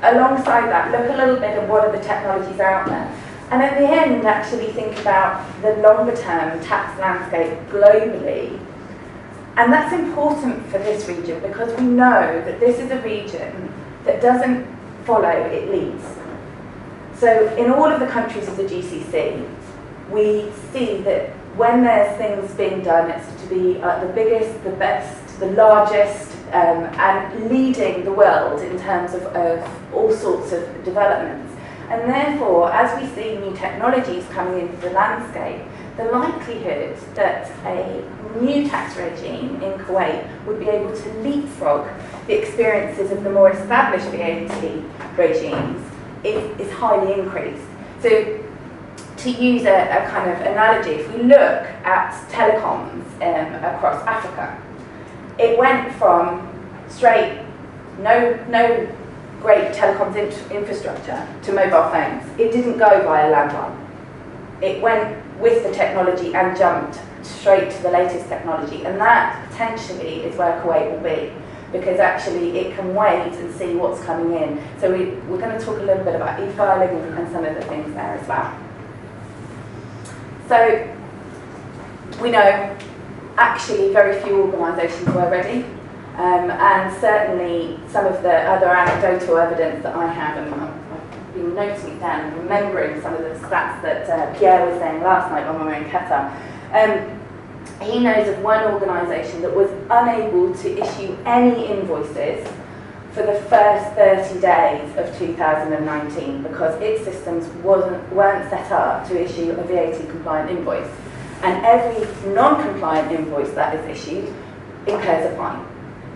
alongside that, look a little bit at what are the technologies out there. And at the end, actually think about the longer term tax landscape globally. And that's important for this region, because we know that this is a region that doesn't follow, it leads. So in all of the countries of the GCC, we see that when there's things being done, it's to be the biggest, the best, the largest, and leading the world in terms of all sorts of developments. And therefore, as we see new technologies coming into the landscape, the likelihood that a new tax regime in Kuwait would be able to leapfrog the experiences of the more established VAT regimes is highly increased. So, to use a kind of analogy, if we look at telecoms across Africa, it went from straight, no great telecoms infrastructure to mobile phones. It didn't go via landline. It went with the technology and jumped straight to the latest technology, and that potentially is where Kuwait will be, because actually it can wait and see what's coming in. So we're going to talk a little bit about e-filing and some of the things there as well. So we know actually very few organisations were ready, and certainly some of the other anecdotal evidence that I have, and I've been noting it down and remembering some of the stats that Pierre was saying last night when we were in Qatar. He knows of one organisation that was unable to issue any invoices for the first 30 days of 2019 because its systems weren't set up to issue a VAT compliant invoice. And every non-compliant invoice that is issued incurs a fine.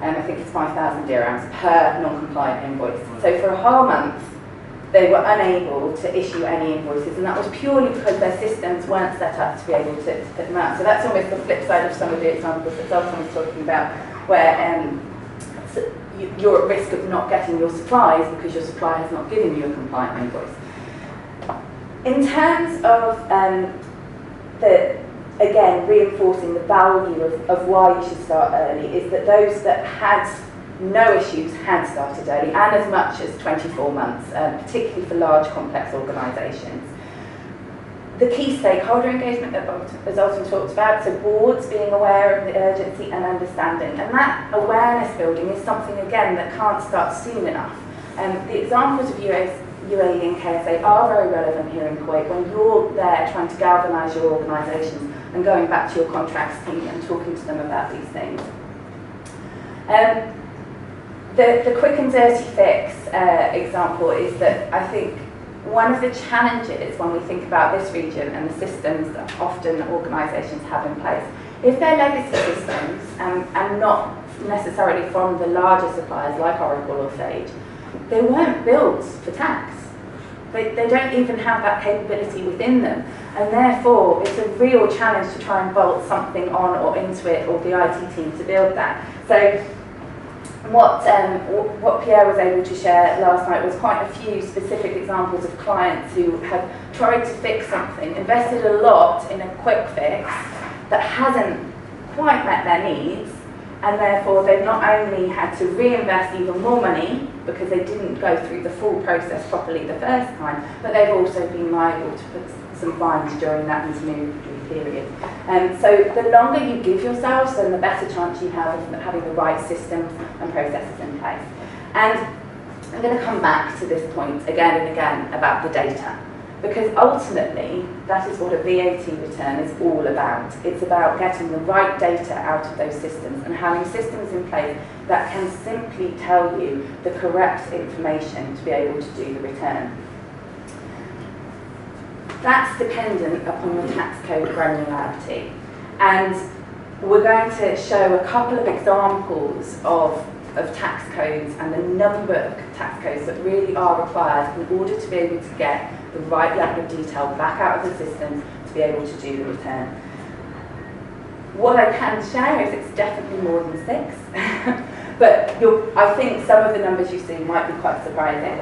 I think it's 5,000 dirhams per non-compliant invoice. So for a whole month, they were unable to issue any invoices, and that was purely because their systems weren't set up to be able to put them out. So that's almost the flip side of some of the examples that Zoltan was talking about, where you're at risk of not getting your supplies because your supplier has not given you a compliant invoice. In terms of again, reinforcing the value of why you should start early, is that those that had no issues had started early, and as much as 24 months, particularly for large, complex organisations. The key stakeholder engagement that Zoltan talked about, so boards being aware of the urgency and understanding, and that awareness building is something, again, that can't start soon enough. The examples of UAE and KSA are very relevant here in Kuwait when you're there trying to galvanise your organisation and going back to your contracts team and talking to them about these things. The quick and dirty fix example is that I think one of the challenges when we think about this region and the systems that often organisations have in place, if they're legacy systems and not necessarily from the larger suppliers like Oracle or Sage, they weren't built for tax. They don't even have that capability within them, and therefore it's a real challenge to try and bolt something on or into it, or the IT team to build that. So what Pierre was able to share last night was quite a few specific examples of clients who have tried to fix something, invested a lot in a quick fix that hasn't quite met their needs, and therefore they've not only had to reinvest even more money because they didn't go through the full process properly the first time, but they've also been liable to put some fines during that intermediary period. So the longer you give yourselves, then the better chance you have of having the right systems and processes in place. And I'm going to come back to this point again and again about the data, because ultimately that is what a VAT return is all about. It's about getting the right data out of those systems and having systems in place that can simply tell you the correct information to be able to do the return. That's dependent upon the tax code granularity, and we're going to show a couple of examples of tax codes and the number of tax codes that really are required in order to be able to get the right level of detail back out of the system to be able to do the return. What I can share is it's definitely more than 6, but I think some of the numbers you see might be quite surprising.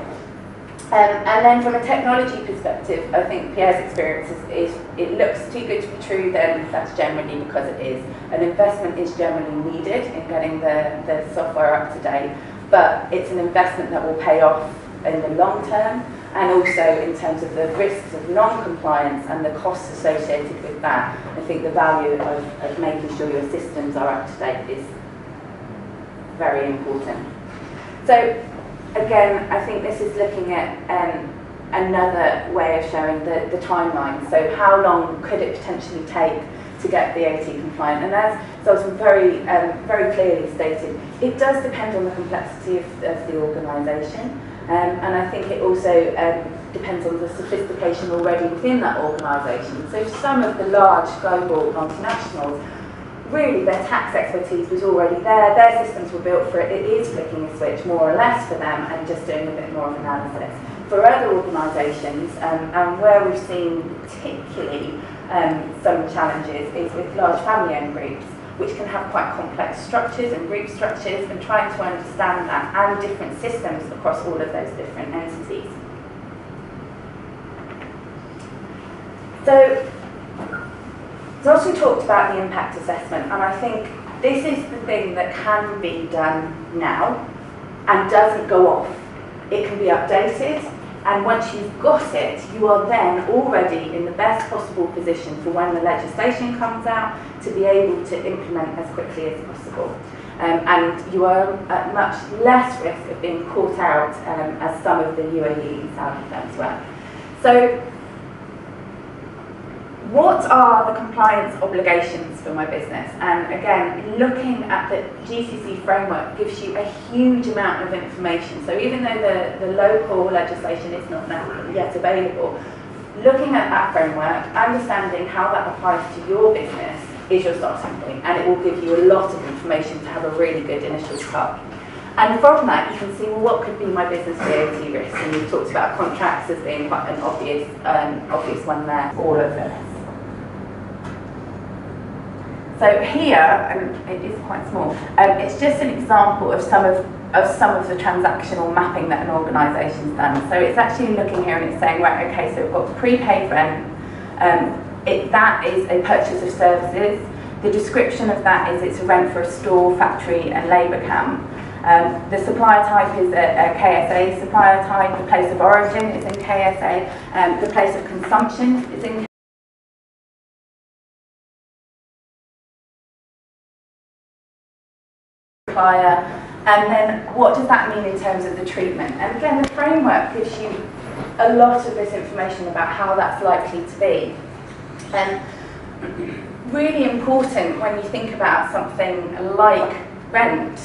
And then from a technology perspective, I think Pierre's experience is it looks too good to be true, then that's generally because it is. An investment is generally needed in getting the software up to date, but it's an investment that will pay off in the long term, and also in terms of the risks of non-compliance and the costs associated with that. I think the value of making sure your systems are up to date is very important. So again, I think this is looking at another way of showing the timeline. So how long could it potentially take to get VAT compliant? And as Zoltan very clearly stated, it does depend on the complexity of the organisation. And I think it also depends on the sophistication already within that organisation. So some of the large global multinationals, really their tax expertise was already there, their systems were built for it, it is flicking a switch more or less for them and just doing a bit more of analysis. For other organisations, and where we've seen particularly some challenges is with large family-owned groups, which can have quite complex structures and group structures, and trying to understand that and different systems across all of those different entities. So Zoltan talked about the impact assessment, and I think this is the thing that can be done now and doesn't go off. It can be updated, and once you've got it, you are then already in the best possible position for when the legislation comes out to be able to implement as quickly as possible. And you are at much less risk of being caught out as some of the UAE and Saudi firms were. So, what are the compliance obligations for my business? And again, looking at the GCC framework gives you a huge amount of information. So even though the local legislation is not yet available, looking at that framework, understanding how that applies to your business is your starting point, and it will give you a lot of information to have a really good initial start. And from that, you can see, well, what could be my business VAT risk? And you talked about contracts as being quite an obvious one there. All of this. So here, and it is quite small, it's just an example of some of the transactional mapping that an organisation's done. So it's actually looking here and it's saying, right, okay, so we've got prepaid rent, that is a purchase of services. The description of that is it's a rent for a store, factory and labour camp. The supplier type is a KSA supplier type, the place of origin is in KSA, the place of consumption is in supplier, and then what does that mean in terms of the treatment? And again, the framework gives you a lot of this information about how that's likely to be. Really important when you think about something like rent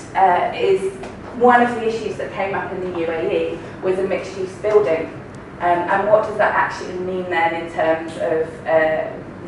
is one of the issues that came up in the UAE was a mixed-use building. And what does that actually mean then in terms of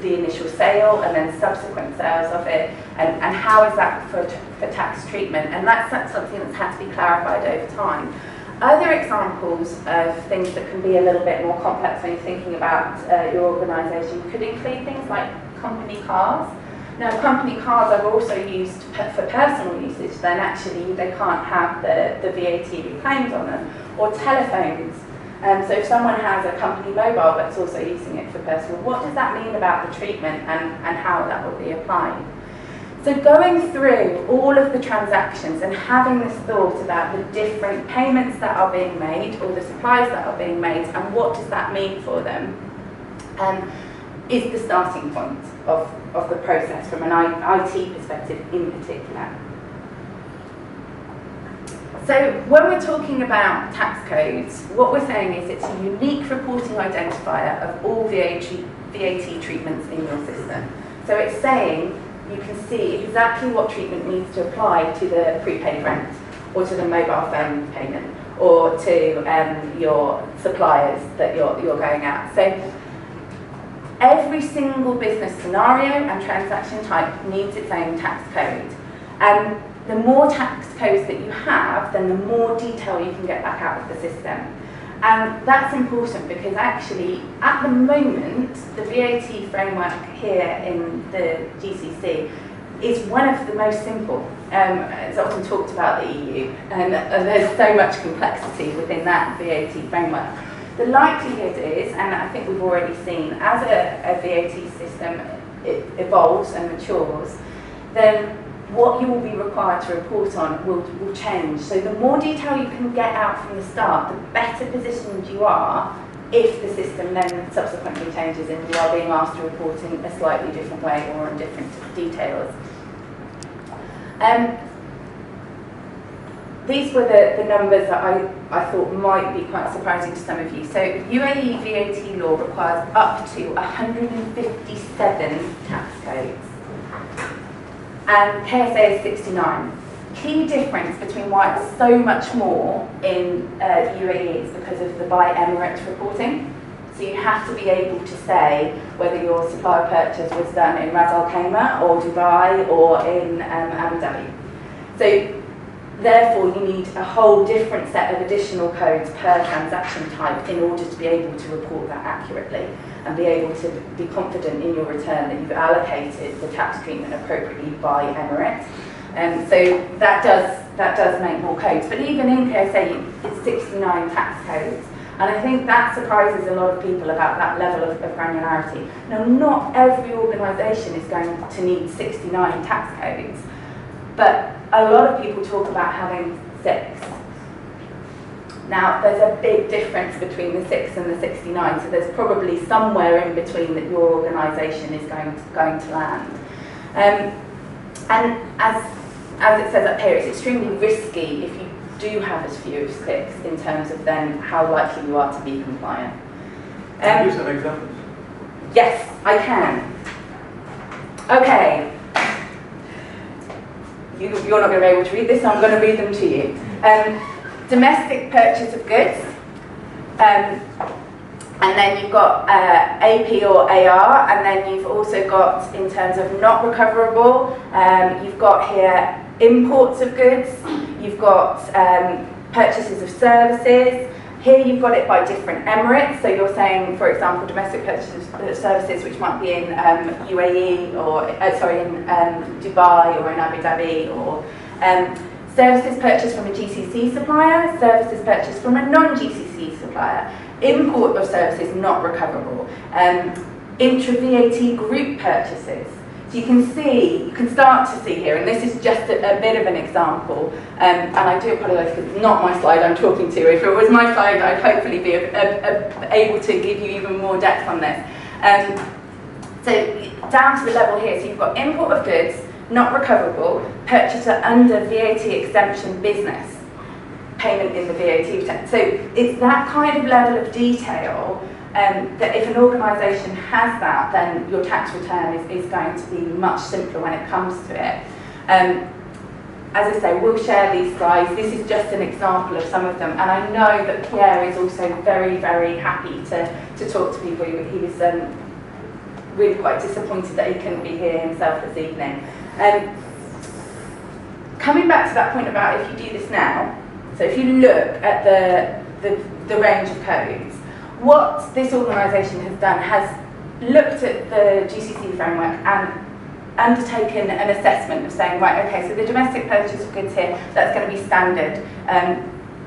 the initial sale and then subsequent sales of it, and how is that for tax treatment? And that's something that's had to be clarified over time. Other examples of things that can be a little bit more complex when you're thinking about your organisation could include things like company cars. Now, company cars are also used for personal usage, then actually they can't have the VAT reclaimed on them, or telephones. So if someone has a company mobile that's also using it for personal, what does that mean about the treatment and how that will be applied? So going through all of the transactions and having this thought about the different payments that are being made or the supplies that are being made and what does that mean for them, is the starting point of the process from an IT perspective in particular. So when we're talking about tax codes, what we're saying is it's a unique reporting identifier of all VAT treatments in your system. So it's saying you can see exactly what treatment needs to apply to the prepaid rent, or to the mobile phone payment, or to your suppliers that you're going at. So every single business scenario and transaction type needs its own tax code. And the more tax codes that you have, then the more detail you can get back out of the system. And that's important because actually, at the moment, the VAT framework here in the GCC is one of the most simple. It's often talked about the EU, and there's so much complexity within that VAT framework. The likelihood is, and I think we've already seen, as a VAT system it evolves and matures, then what you will be required to report on will change. So the more detail you can get out from the start, the better positioned you are if the system then subsequently changes and you are being asked to report in a slightly different way or in different details. These were the numbers that I thought might be quite surprising to some of you. So UAE VAT law requires up to 157 tax codes. And KSA is 69. Key difference between why it's so much more in UAE is because of the by Emirates reporting. So you have to be able to say whether your supplier purchase was done in Ras Al Khaimah or Dubai or in Abu Dhabi. So therefore you need a whole different set of additional codes per transaction type in order to be able to report that accurately and be able to be confident in your return that you've allocated the tax treatment appropriately by Emirates. So that does make more codes. But even in KSA, it's 69 tax codes. And I think that surprises a lot of people about that level of granularity. Now, not every organisation is going to need 69 tax codes, but a lot of people talk about having 6. Now, there's a big difference between the 6 and the 69, so there's probably somewhere in between that your organisation is going to land. And as it says up here, it's extremely risky if you do have as few as 6 in terms of then how likely you are to be compliant. Can you use some examples? Yes, I can. Okay. You're not going to be able to read this, so I'm going to read them to you. Domestic purchase of goods, and then you've got AP or AR, and then you've also got, in terms of not recoverable, you've got here imports of goods, you've got purchases of services. Here you've got it by different Emirates, so you're saying, for example, domestic purchases of services which might be in UAE or, in Dubai or in Abu Dhabi, or services purchased from a GCC supplier, services purchased from a non-GCC supplier, import of services not recoverable, intra-VAT group purchases. So you can start to see here, and this is just a bit of an example, and I do apologise because it's not my slide I'm talking to. If it was my slide, I'd hopefully be able to give you even more depth on this. So down to the level here, so you've got import of goods, not recoverable, purchaser under VAT exemption business, payment in the VAT return. So it's that kind of level of detail that if an organisation has that, then your tax return is going to be much simpler when it comes to it. As I say, we'll share these slides. This is just an example of some of them, and I know that Pierre is also very, very happy to talk to people. He was really quite disappointed that he couldn't be here himself this evening. Coming back to that point about if you do this now, so if you look at the range of codes, what this organisation has done has looked at the GCC framework and undertaken an assessment of saying, right, okay, so the domestic purchase of goods here, that's going to be standard.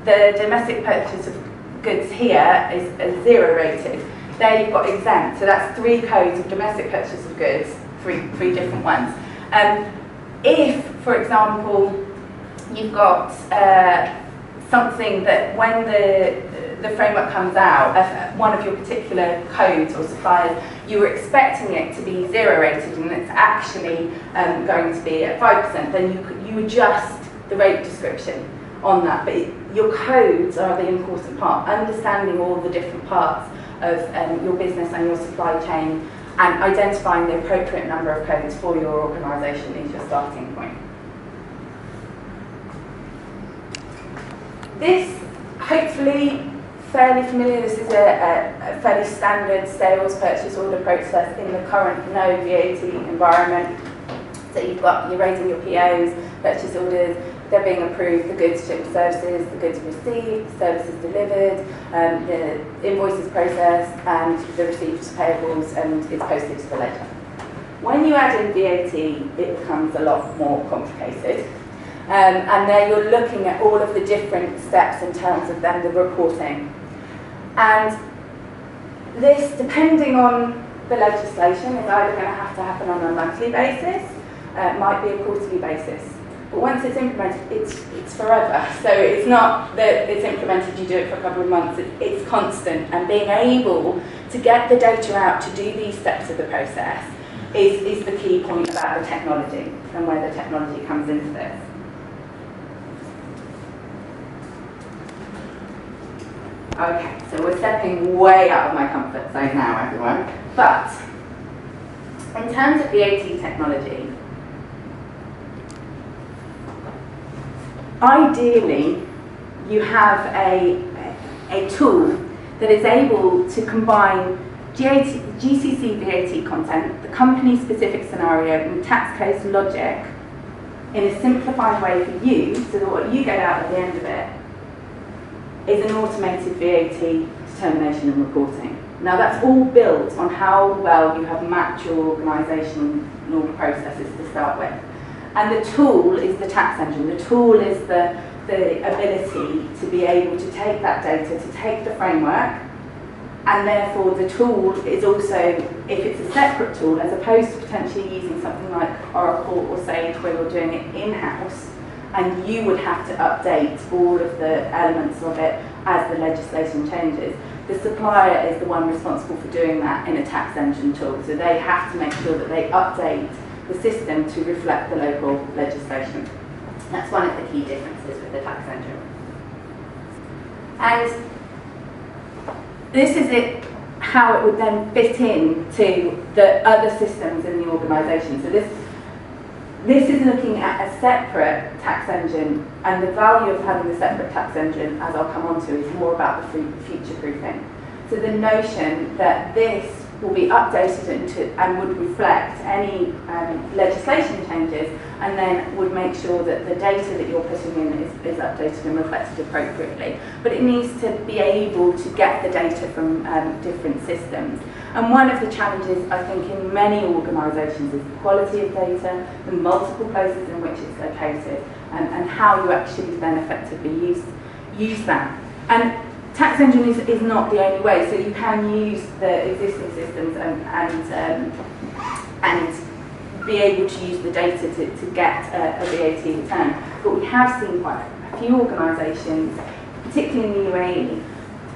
The domestic purchase of goods here is 0 rated. There you've got exempt, so that's 3 codes of domestic purchase of goods, three different ones. If, for example, you've got something that when the framework comes out, one of your particular codes or suppliers you were expecting it to be 0 rated and it's actually going to be at 5%, then you adjust the rate description on that. But your codes are the important part. Understanding all the different parts of your business and your supply chain and identifying the appropriate number of codes for your organisation is your starting point. This, hopefully, fairly familiar. This is a fairly standard sales purchase order process in the current no VAT environment. So you're raising your POs, purchase orders, they're being approved, the goods shipped, services, the goods received, the services delivered, the invoices processed, and the receipts, payables, and it's posted to the ledger. When you add in VAT, it becomes a lot more complicated. And there you're looking at all of the different steps in terms of then the reporting. And this, depending on the legislation, is either going to have to happen on a monthly basis, might be a quarterly basis. But once it's implemented, it's forever. So it's not that it's implemented, you do it for a couple of months, it's constant. And being able to get the data out to do these steps of the process is the key point about the technology and where the technology comes into this. Okay, so we're stepping way out of my comfort zone now, everyone. But in terms of VAT technology, ideally you have a tool that is able to combine GCC VAT content, the company-specific scenario, and tax case logic in a simplified way for you, so that what you get out at the end of it is an automated VAT determination and reporting. Now that's all built on how well you have mapped your organisational processes to start with. And the tool is the tax engine. The tool is the ability to be able to take that data, to take the framework, and therefore the tool is also, if it's a separate tool, as opposed to potentially using something like Oracle or Sage where you're doing it in-house, and you would have to update all of the elements of it as the legislation changes. The supplier is the one responsible for doing that in a tax engine tool, so they have to make sure that they update the system to reflect the local legislation. That's one of the key differences with the tax engine. And this is how it would then fit into the other systems in the organisation. So this is looking at a separate tax engine, and the value of having the separate tax engine, as I'll come on to, is more about the future-proofing. So the notion that this will be updated and would reflect any legislation changes, and then would make sure that the data that you're putting in is updated and reflected appropriately. But it needs to be able to get the data from different systems. And one of the challenges, I think, in many organisations is the quality of data, the multiple places in which it's located, and how you actually then effectively use that. And tax engine is not the only way, so you can use the existing systems and be able to use the data to get a VAT return. But we have seen quite a few organisations, particularly in the UAE,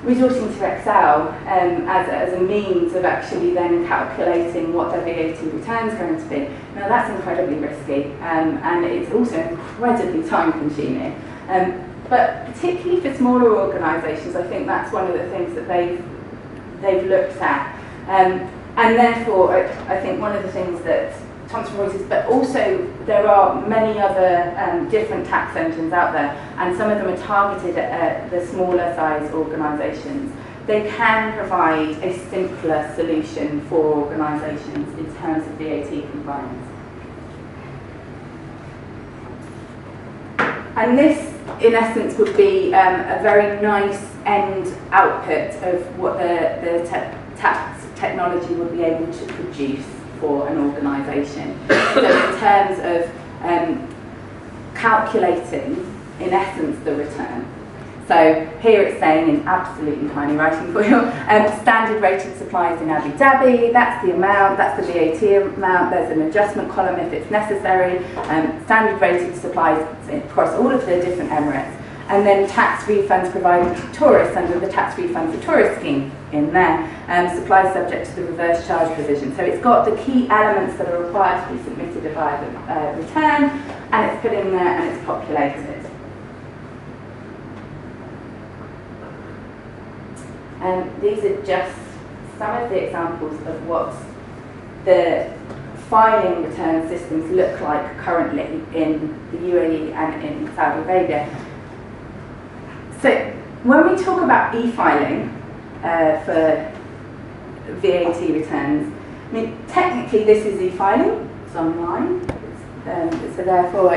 resorting to Excel as a means of actually then calculating what their VAT return is going to be. Now that's incredibly risky, and it's also incredibly time consuming. But particularly for smaller organisations, I think that's one of the things that they've looked at. And therefore, I think one of the things that Thomson Reuters, but also there are many other different tax engines out there, and some of them are targeted at the smaller size organisations. They can provide a simpler solution for organisations in terms of VAT compliance. And this, in essence, would be a very nice end output of what the tax technology would be able to produce for an organisation. So in terms of calculating, in essence, the return. So here it's saying in absolutely tiny writing for you, standard rated supplies in Abu Dhabi, that's the amount, that's the VAT amount, there's an adjustment column if it's necessary, standard rated supplies across all of the different Emirates. and then tax refunds provided to tourists under the tax refund for tourists scheme in there, supplies subject to the reverse charge provision. So it's got the key elements that are required to be submitted via the return, and it's put in there and it's populated. These are just some of the examples of what the filing return systems look like currently in the UAE and in Saudi Arabia. So when we talk about e-filing for VAT returns, I mean, technically this is e-filing, it's online, so therefore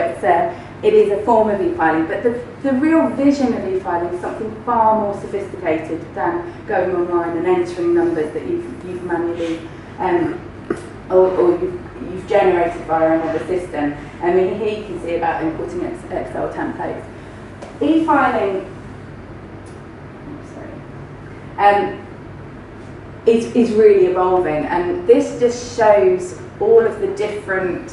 it is a form of e-filing, but the real vision of e-filing is something far more sophisticated than going online and entering numbers that you've manually or you've generated via another system. I mean, here you can see about importing Excel templates. E-filing is really evolving, and this just shows all of the different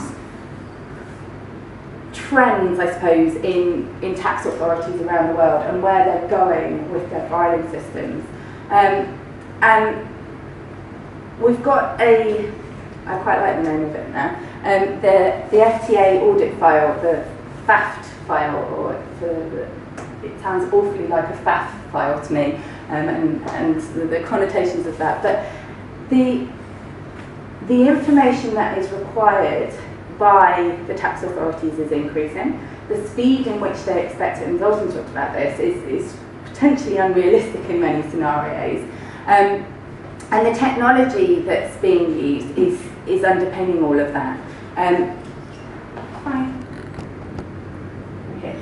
trends, I suppose, in tax authorities around the world and where they're going with their filing systems. And we've got I quite like the name of it now, the FTA audit file, the FAFT file, or it sounds awfully like a FAF file to me, and the connotations of that. But the information that is required by the tax authorities is increasing. The speed in which they expect it, and Zoltan talked about this, is potentially unrealistic in many scenarios. And the technology that's being used is underpinning all of that. Okay.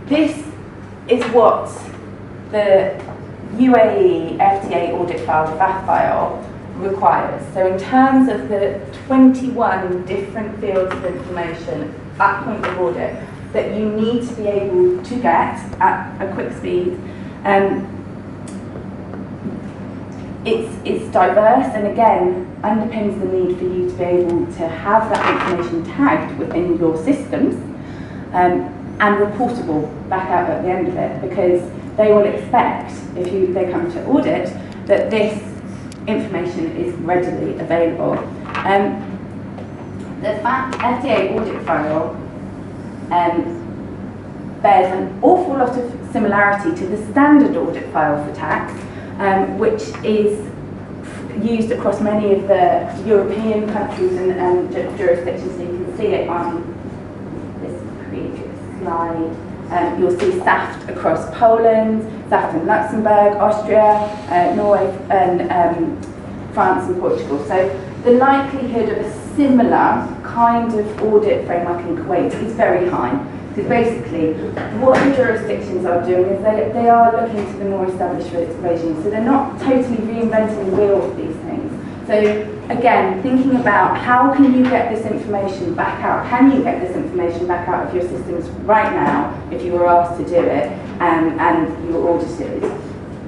This is what the UAE FTA audit file, the FAF file, requires. So in terms of the 21 different fields of information at point of audit that you need to be able to get at a quick speed, it's diverse, and again underpins the need for you to be able to have that information tagged within your systems and reportable back out at the end of it, because they will expect, if they come to audit, that this information is readily available. The FTA audit file bears an awful lot of similarity to the standard audit file for tax, which is used across many of the European countries and jurisdictions. So you can see it on this previous slide. You'll see SAFT across Poland, SAFT in Luxembourg, Austria, Norway, and France and Portugal. So the likelihood of a similar kind of audit framework in Kuwait is very high. Because basically, what the jurisdictions are doing is they are looking to the more established regimes. So they're not totally reinventing the wheel with these things. So again, thinking about how can you get this information back out? Can you get this information back out of your systems right now if you were asked to do it and you were audited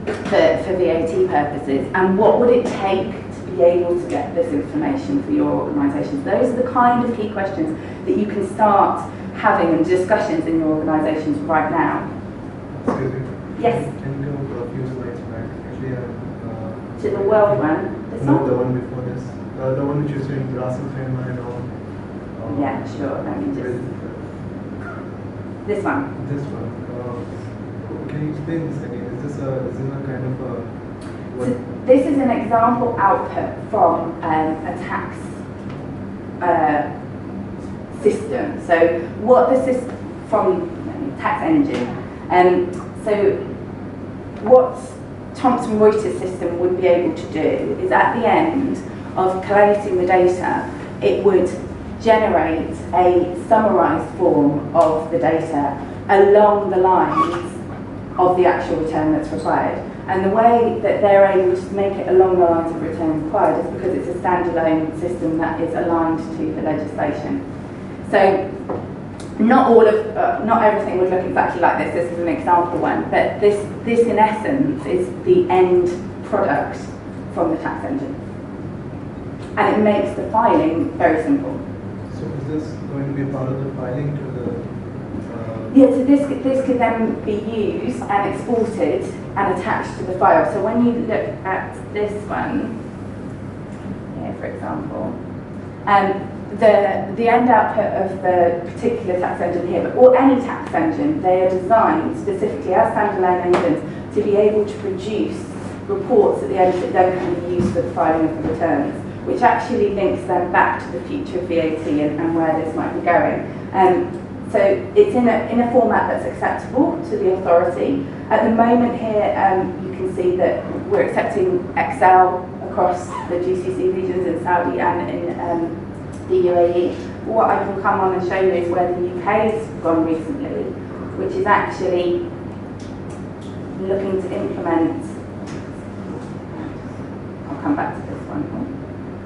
for VAT purposes? And what would it take to be able to get this information for your organisations? Those are the kind of key questions that you can start having and discussions in your organisations right now. Excuse me. Yes? Can you go a few slides back? Actually, to the world one? No, the one before this. The one which you're saying, Russell framework and all. Yeah, sure. Let me just... This one? This one. Can you explain this again? Is this a kind of a... So this is an example output from a tax system. So what the system from tax engine. So what Thomson Reuters system would be able to do is, at the end of collating the data, it would generate a summarised form of the data along the lines of the actual return that's required. And the way that they're able to make it along the lines of return required is because it's a standalone system that is aligned to the legislation. So not everything would look exactly like this. This is an example one, but this in essence is the end product from the tax engine, and it makes the filing very simple. So is this going to be part of the filing to the Yeah, so this can then be used and exported and attached to the file. So when you look at this one, here for example, the end output of the particular tax engine here, or any tax engine, they are designed specifically as standalone engines to be able to produce reports at the end that then can be used for the filing of the returns, which actually links them back to the future of VAT and where this might be going. So it's in a format that's acceptable to the authority. At the moment here, you can see that we're accepting Excel across the GCC regions in Saudi and in the UAE. What I can come on and show you is where the UK has gone recently, which is actually looking to implement. I'll come back to this one.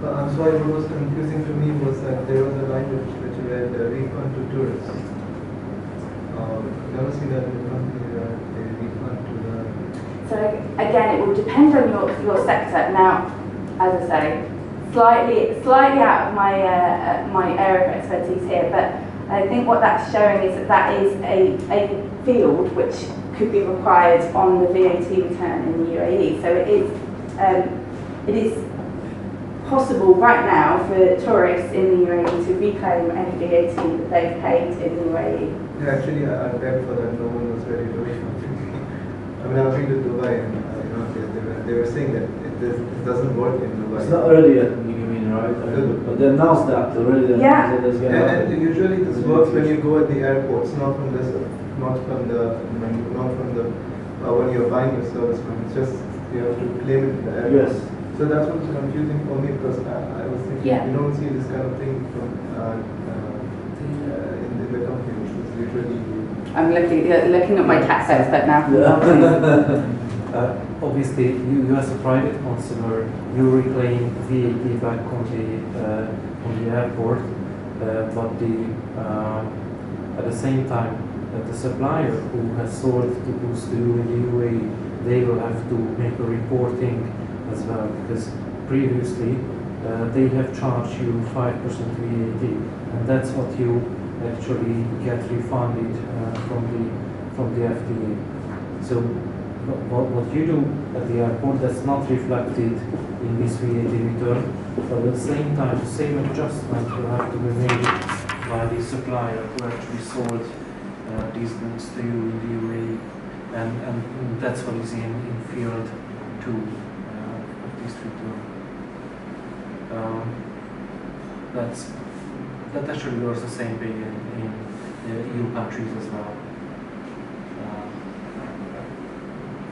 I'm sorry, what was confusing to me was that there was a line which read refund to tourists. I've never seen that in the company that they refund to the... So again, it will depend on your sector. Now, as I say, slightly out of my area of expertise here, but I think what that's showing is that is a field which could be required on the VAT return in the UAE. So it is possible right now for tourists in the UAE to reclaim any VAT that they've paid in the UAE. Yeah, actually, I begged for that. No one was ready to refund. I mean, I've been to Dubai, and they were saying that it doesn't work in Dubai. It's not early yet, you mean, right? But they announced that already. Yeah. And usually this works when you go at the airports, not from when you're buying your service. It's just you have to claim it in the airport. Yes. So that's what's confusing for me, because I was thinking you don't see this kind of thing from in the company, which is usually. I'm looking at my tax expert now. Yeah. Obviously, you as a private consumer, you reclaim VAT back on the airport, but at the same time, the supplier who has sold the goods to you in the UAE, they will have to make a reporting as well, because previously they have charged you 5% VAT, and that's what you actually get refunded from the FTA. So what you do at the airport, that's not reflected in this VAT return, but at the same time the same adjustment will have to be made by the supplier who actually sold these goods to you in the UAE, and that's what is in field 2 of this return. That actually works the same way in EU countries as well.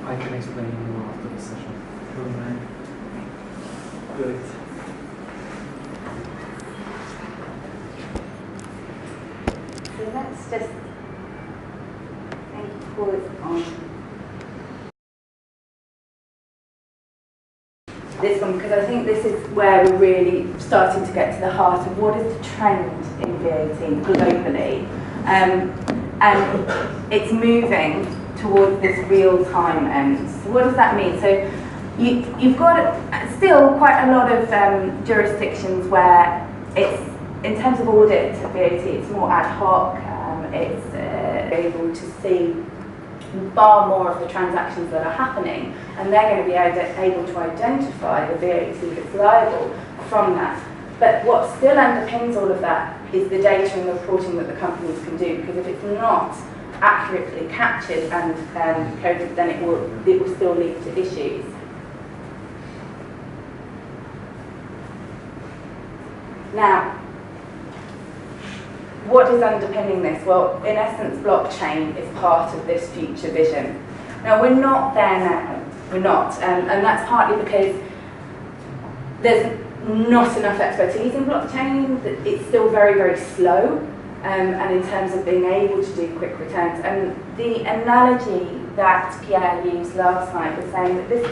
I can explain more after the session. Good. So let's just pause on this one, because I think this is where we're really starting to get to the heart of what is the trend in VAT globally, and it's moving towards this real-time end. So what does that mean? So you've got still quite a lot of jurisdictions where it's, in terms of audit of VAT, it's more ad hoc. It's able to see far more of the transactions that are happening, and they're going to be able to identify the VAT that's liable from that. But what still underpins all of that is the data and the reporting that the companies can do, because if it's not accurately captured and coded, then it will still lead to issues. Now, what is underpinning this? Well, in essence, blockchain is part of this future vision. Now, we're not there now. We're not, and that's partly because there's not enough expertise in blockchain. It's still very, very slow. And in terms of being able to do quick returns. And the analogy that Pierre used last night was saying that this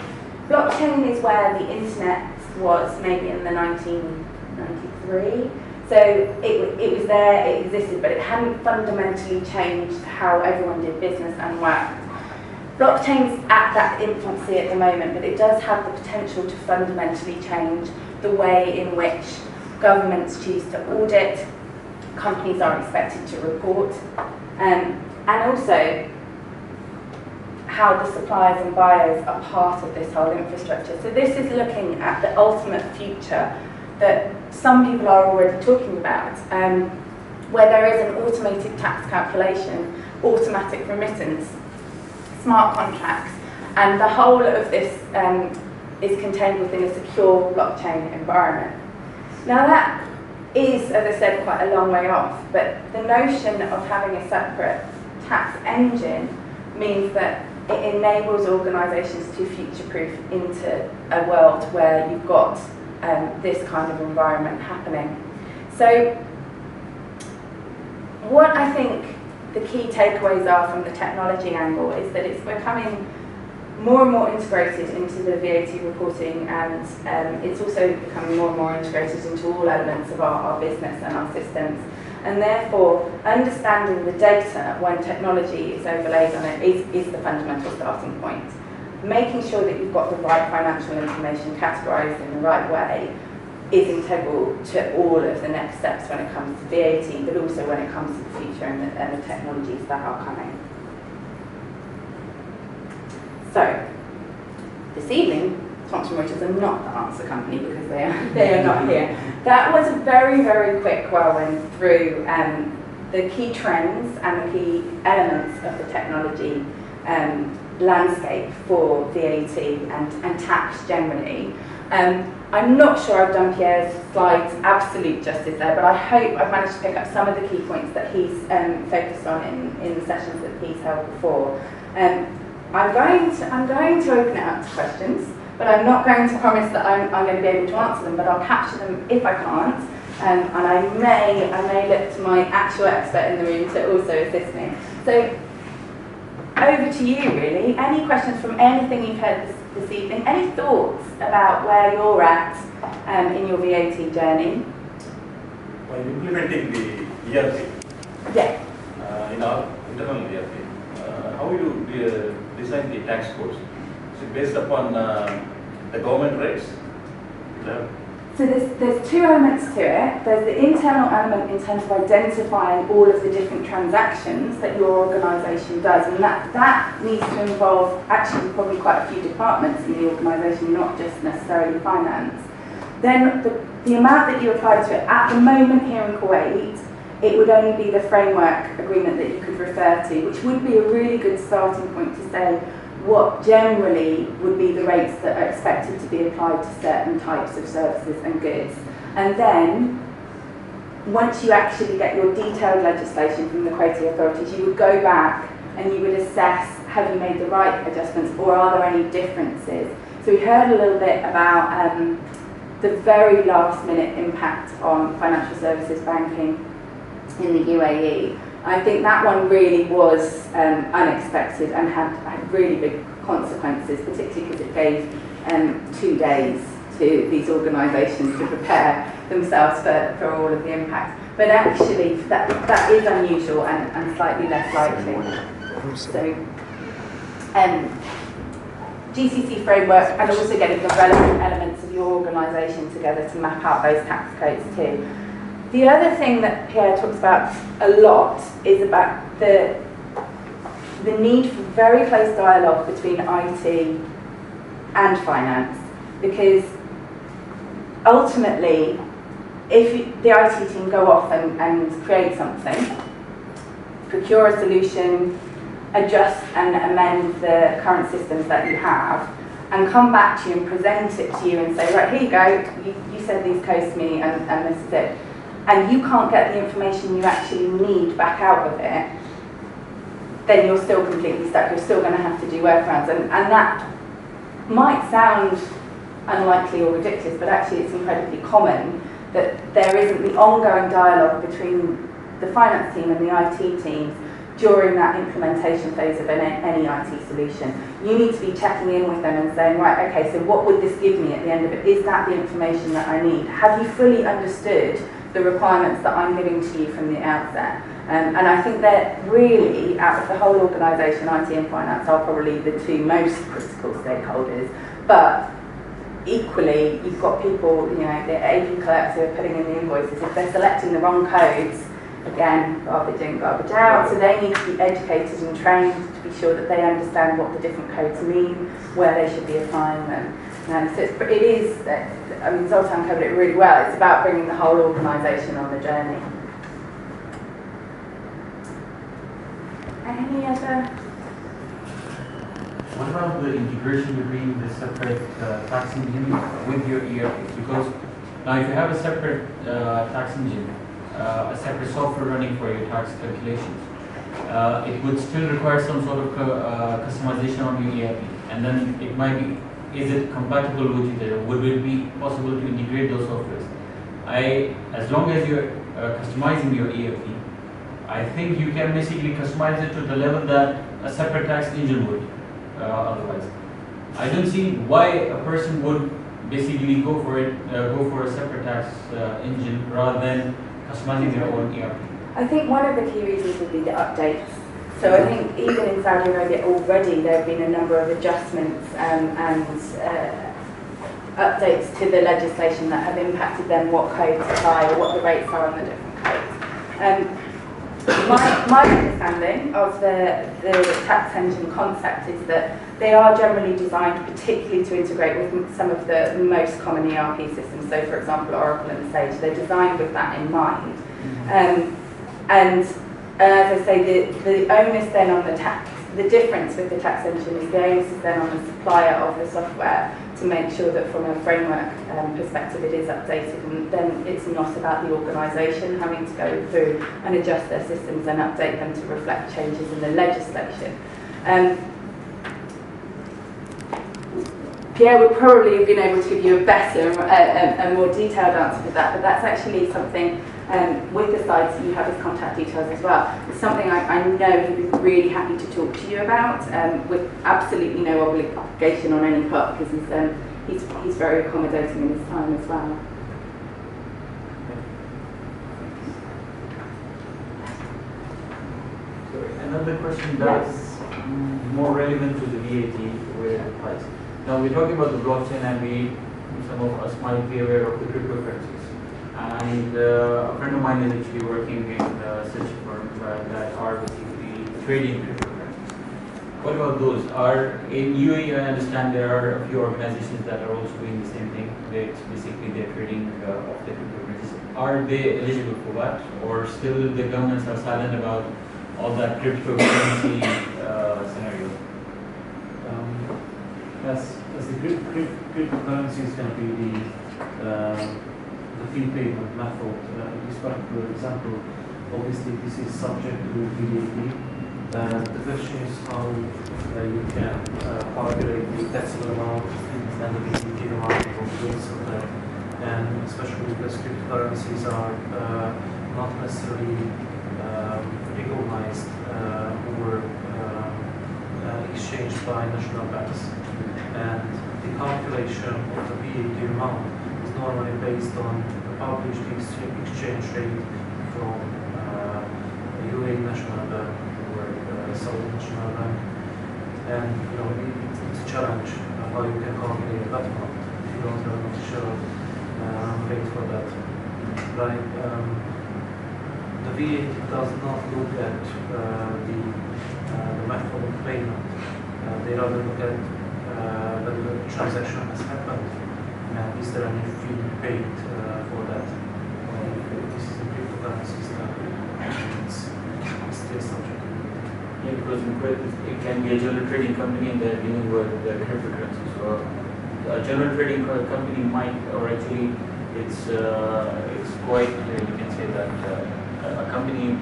blockchain is where the internet was maybe in the 1993. So it was there, it existed, but it hadn't fundamentally changed how everyone did business and worked. Blockchain's at that infancy at the moment, but it does have the potential to fundamentally change the way in which governments choose to audit, companies are expected to report, and also how the suppliers and buyers are part of this whole infrastructure. So this is looking at the ultimate future that some people are already talking about, where there is an automated tax calculation, automatic remittance, smart contracts, and the whole of this is contained within a secure blockchain environment. Now that is, as I said, quite a long way off, but the notion of having a separate tax engine means that it enables organisations to future-proof into a world where you've got this kind of environment happening. So what I think the key takeaways are from the technology angle is that it's becoming more and more integrated into the VAT reporting, and it's also becoming more and more integrated into all elements of our business and our systems. And therefore, understanding the data when technology is overlaid on it is the fundamental starting point. Making sure that you've got the right financial information categorised in the right way is integral to all of the next steps when it comes to VAT, but also when it comes to the future and the technologies that are coming. So, this evening, Thomson Reuters are not the answer company because they are not here. That was a very, very quick whirlwind through the key trends and the key elements of the technology landscape for VAT and tax generally. I'm not sure I've done Pierre's slides absolute justice there, but I hope I've managed to pick up some of the key points that he's focused on in the sessions that he's held before. I'm going to open it up to questions, but I'm not going to promise that I'm going to be able to answer them, but I'll capture them if I can't, and I may look to my actual expert in the room to also assist me. So over to you, really. Any questions from anything you've heard this evening? Any thoughts about where you're at in your VAT journey? While implementing the ERP, Yeah. in our internal ERP, how you design the tax codes? Is it based upon the government rates? So there's two elements to it. There's the internal element in terms of identifying all of the different transactions that your organisation does, and that needs to involve actually probably quite a few departments in the organisation, not just necessarily finance. Then the amount that you apply to it, at the moment here in Kuwait, it would only be the framework agreement that you could refer to, which would be a really good starting point to say what generally would be the rates that are expected to be applied to certain types of services and goods. And then, once you actually get your detailed legislation from the Kuwaiti authorities, you would go back and you would assess, have you made the right adjustments, or are there any differences? So we heard a little bit about the very last minute impact on financial services banking in the UAE. I think that one really was unexpected and had really big consequences, particularly because it gave 2 days to these organisations to prepare themselves for all of the impact. But actually, that is unusual and slightly less likely. So, GCC framework, and also getting the relevant elements of your organisation together to map out those tax codes too. The other thing that Pierre talks about a lot is about the need for very close dialogue between IT and finance, because ultimately, if the IT team go off and create something, procure a solution, adjust and amend the current systems that you have, and come back to you and present it to you and say, right, here you go, you said these codes to me and this is it, and you can't get the information you actually need back out of it, then you're still completely stuck. You're still going to have to do workarounds. And that might sound unlikely or ridiculous, but actually it's incredibly common that there isn't the ongoing dialogue between the finance team and the IT teams during that implementation phase of any IT solution. You need to be checking in with them and saying, right, okay, so what would this give me at the end of it? Is that the information that I need? Have you fully understood the requirements that I'm giving to you from the outset? And I think that really, out of the whole organisation, IT and finance are probably the two most critical stakeholders. But equally, you've got people, the AP clerks who are putting in the invoices. If they're selecting the wrong codes, again, garbage in, garbage out. So they need to be educated and trained to be sure that they understand what the different codes mean, where they should be applying them. So it is, I mean, Zoltan covered it really well. It's about bringing the whole organisation on the journey. Any other? What about the integration between the separate tax engine with your ERP? Because now if you have a separate tax engine, a separate software running for your tax calculations, it would still require some sort of customization on your ERP. And then it might be, is it compatible with each other? Would it be possible to integrate those softwares? As long as you're customizing your ERP, I think you can basically customize it to the level that a separate tax engine would otherwise. I don't see why a person would basically go for a separate tax engine rather than customizing their own ERP. I think one of the key reasons would be the updates. So I think even in Saudi Arabia already there have been a number of adjustments and updates to the legislation that have impacted them, what codes apply or what the rates are on the different codes. My understanding of the tax engine concept is that they are generally designed particularly to integrate with some of the most common ERP systems. So for example, Oracle and Sage, they're designed with that in mind. And as I say, the onus then on the tax, the difference with the tax engine is the onus is then on the supplier of the software to make sure that from a framework perspective it is updated, and then it's not about the organisation having to go through and adjust their systems and update them to reflect changes in the legislation. Pierre would probably have been able to give you a better, a more detailed answer to that, but that's actually something with the sites you have his contact details as well. It's something I know he'd be really happy to talk to you about with absolutely no obligation on any part, because he's very accommodating in his time as well. Sorry, another question that's more relevant to the VAT where it applies. Now we're talking about the blockchain, and some of us might be aware of the cryptocurrencies. And a friend of mine is actually working in such a firm that are basically trading cryptocurrencies. What about those? In UAE, I understand there are a few organizations that are also doing the same thing. Basically, they're trading of the cryptocurrencies. Are they eligible for that, or still the governments are silent about all that cryptocurrency scenario? As the cryptocurrency is going to be the fee payment method, in this particular example, obviously this is subject to VAT. The question is how you can calculate the taxable amount and the VAT amount of ways of that, and especially because cryptocurrencies are not necessarily recognized or exchanged by national banks, and the calculation of the VAT amount is normally based on the published exchange rate from UAE National Bank or Saudi National Bank, and it's a challenge how you can calculate that amount if you don't have an official rate for that. Right? The VAT does not look at the method of payment. They rather look at whether the transaction has happened and is there any fee paid for that. This is a cryptocurrency stuff. It's still subject to it. Yeah, because it can be a general trading company and they're dealing with the cryptocurrency. So a general trading company might, or actually it's quite clear, you can say that a company,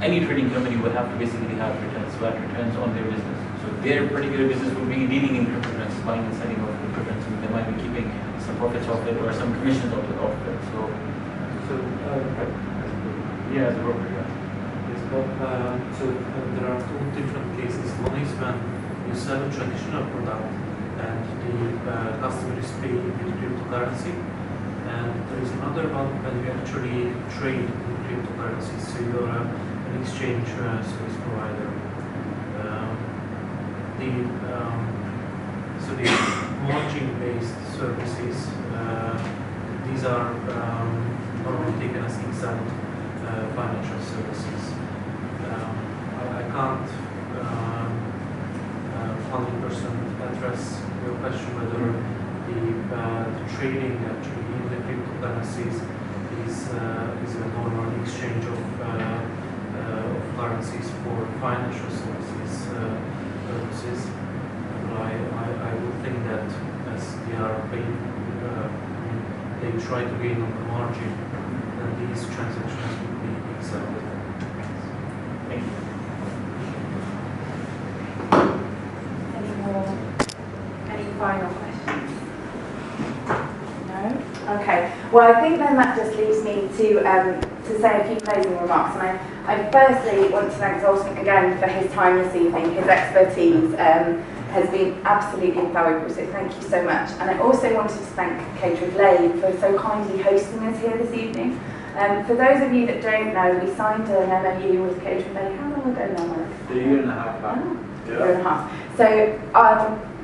any trading company would have to basically have returns, VAT returns on their business. So their particular business will be dealing in cryptocurrencies, buying and selling of cryptocurrencies. They might be keeping some profits off it or some commissions off it. So yeah, as a broker, yeah. Yes, but there are two different cases. One is when you sell a traditional product and the customer is paying with cryptocurrency, and there is another one when you actually trade in cryptocurrencies. So you are an exchange service provider. So the margin-based services, these are normally taken as exempt financial services. I can't 100% address your question whether the trading actually in the cryptocurrencies is a normal exchange of currencies for financial services purposes. I would think that as they are paying, they try to gain on the margin, then these transactions would be accepted. Thank you. Any final questions? No? Okay. Well, I think then that just leaves me to say a few closing remarks. And I firstly want to thank Zoltan again for his time this evening. His expertise has been absolutely invaluable, so thank you so much. And I also wanted to thank Catherine Blade for so kindly hosting us here this evening. For those of you that don't know, we signed an MOU with Catherine Blade how long ago now, Mark? A year and a half back. Year and a half. So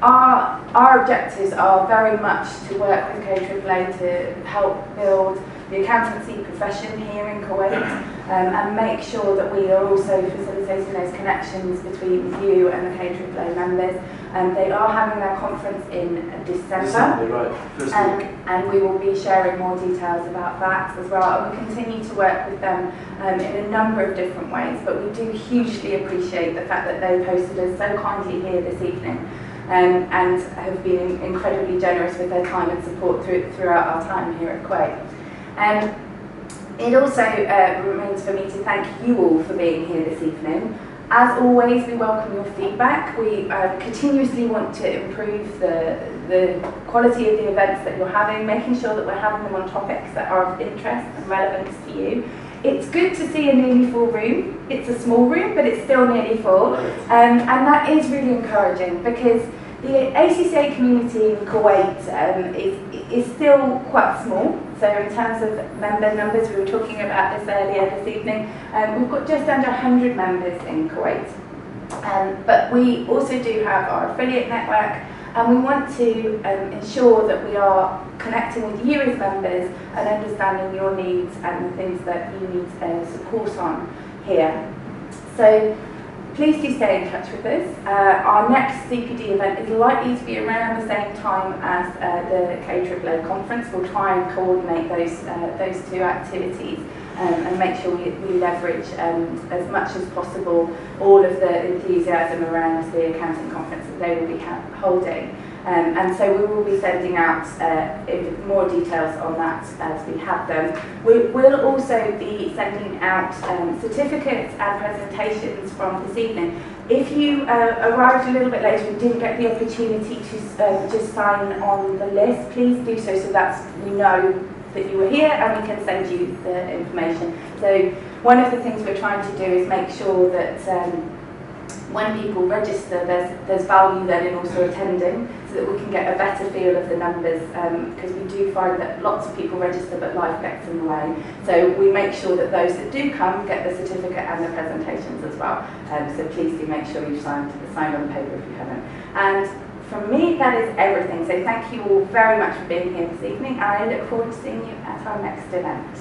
our objectives are very much to work with Catherine Blade to help build the accountancy profession here in Kuwait and make sure that we are also facilitating those connections between you and the Catherine Blade members. They are having their conference in December, right. and we will be sharing more details about that as well. And we continue to work with them in a number of different ways, but we do hugely appreciate the fact that they've hosted us so kindly here this evening and have been incredibly generous with their time and support throughout our time here at Kuwait. It also remains for me to thank you all for being here this evening. As always, we welcome your feedback. We continuously want to improve the quality of the events that you're having, making sure that we're having them on topics that are of interest and relevance to you. It's good to see a nearly full room. It's a small room, but it's still nearly full. And that is really encouraging because the ACCA community in Kuwait is still quite small. So in terms of member numbers, we were talking about this earlier this evening, we've got just under 100 members in Kuwait. But we also do have our affiliate network, and we want to ensure that we are connecting with you as members and understanding your needs and the things that you need support on here. So please do stay in touch with us. Our next CPD event is likely to be around the same time as the KAA conference. We'll try and coordinate those two activities and make sure we leverage as much as possible all of the enthusiasm around the accounting conference that they will be holding. And so we will be sending out more details on that as we have them. We'll also be sending out certificates and presentations from this evening. If you arrived a little bit later and didn't get the opportunity to just sign on the list, please do so that we know that you were here and we can send you the information. So one of the things we're trying to do is make sure that when people register, there's value then in also attending, so that we can get a better feel of the numbers, because we do find that lots of people register but life gets in the way. So we make sure that those that do come get the certificate and the presentations as well. So please do make sure you've signed on the paper if you haven't. And from me, that is everything. So thank you all very much for being here this evening, and I look forward to seeing you at our next event.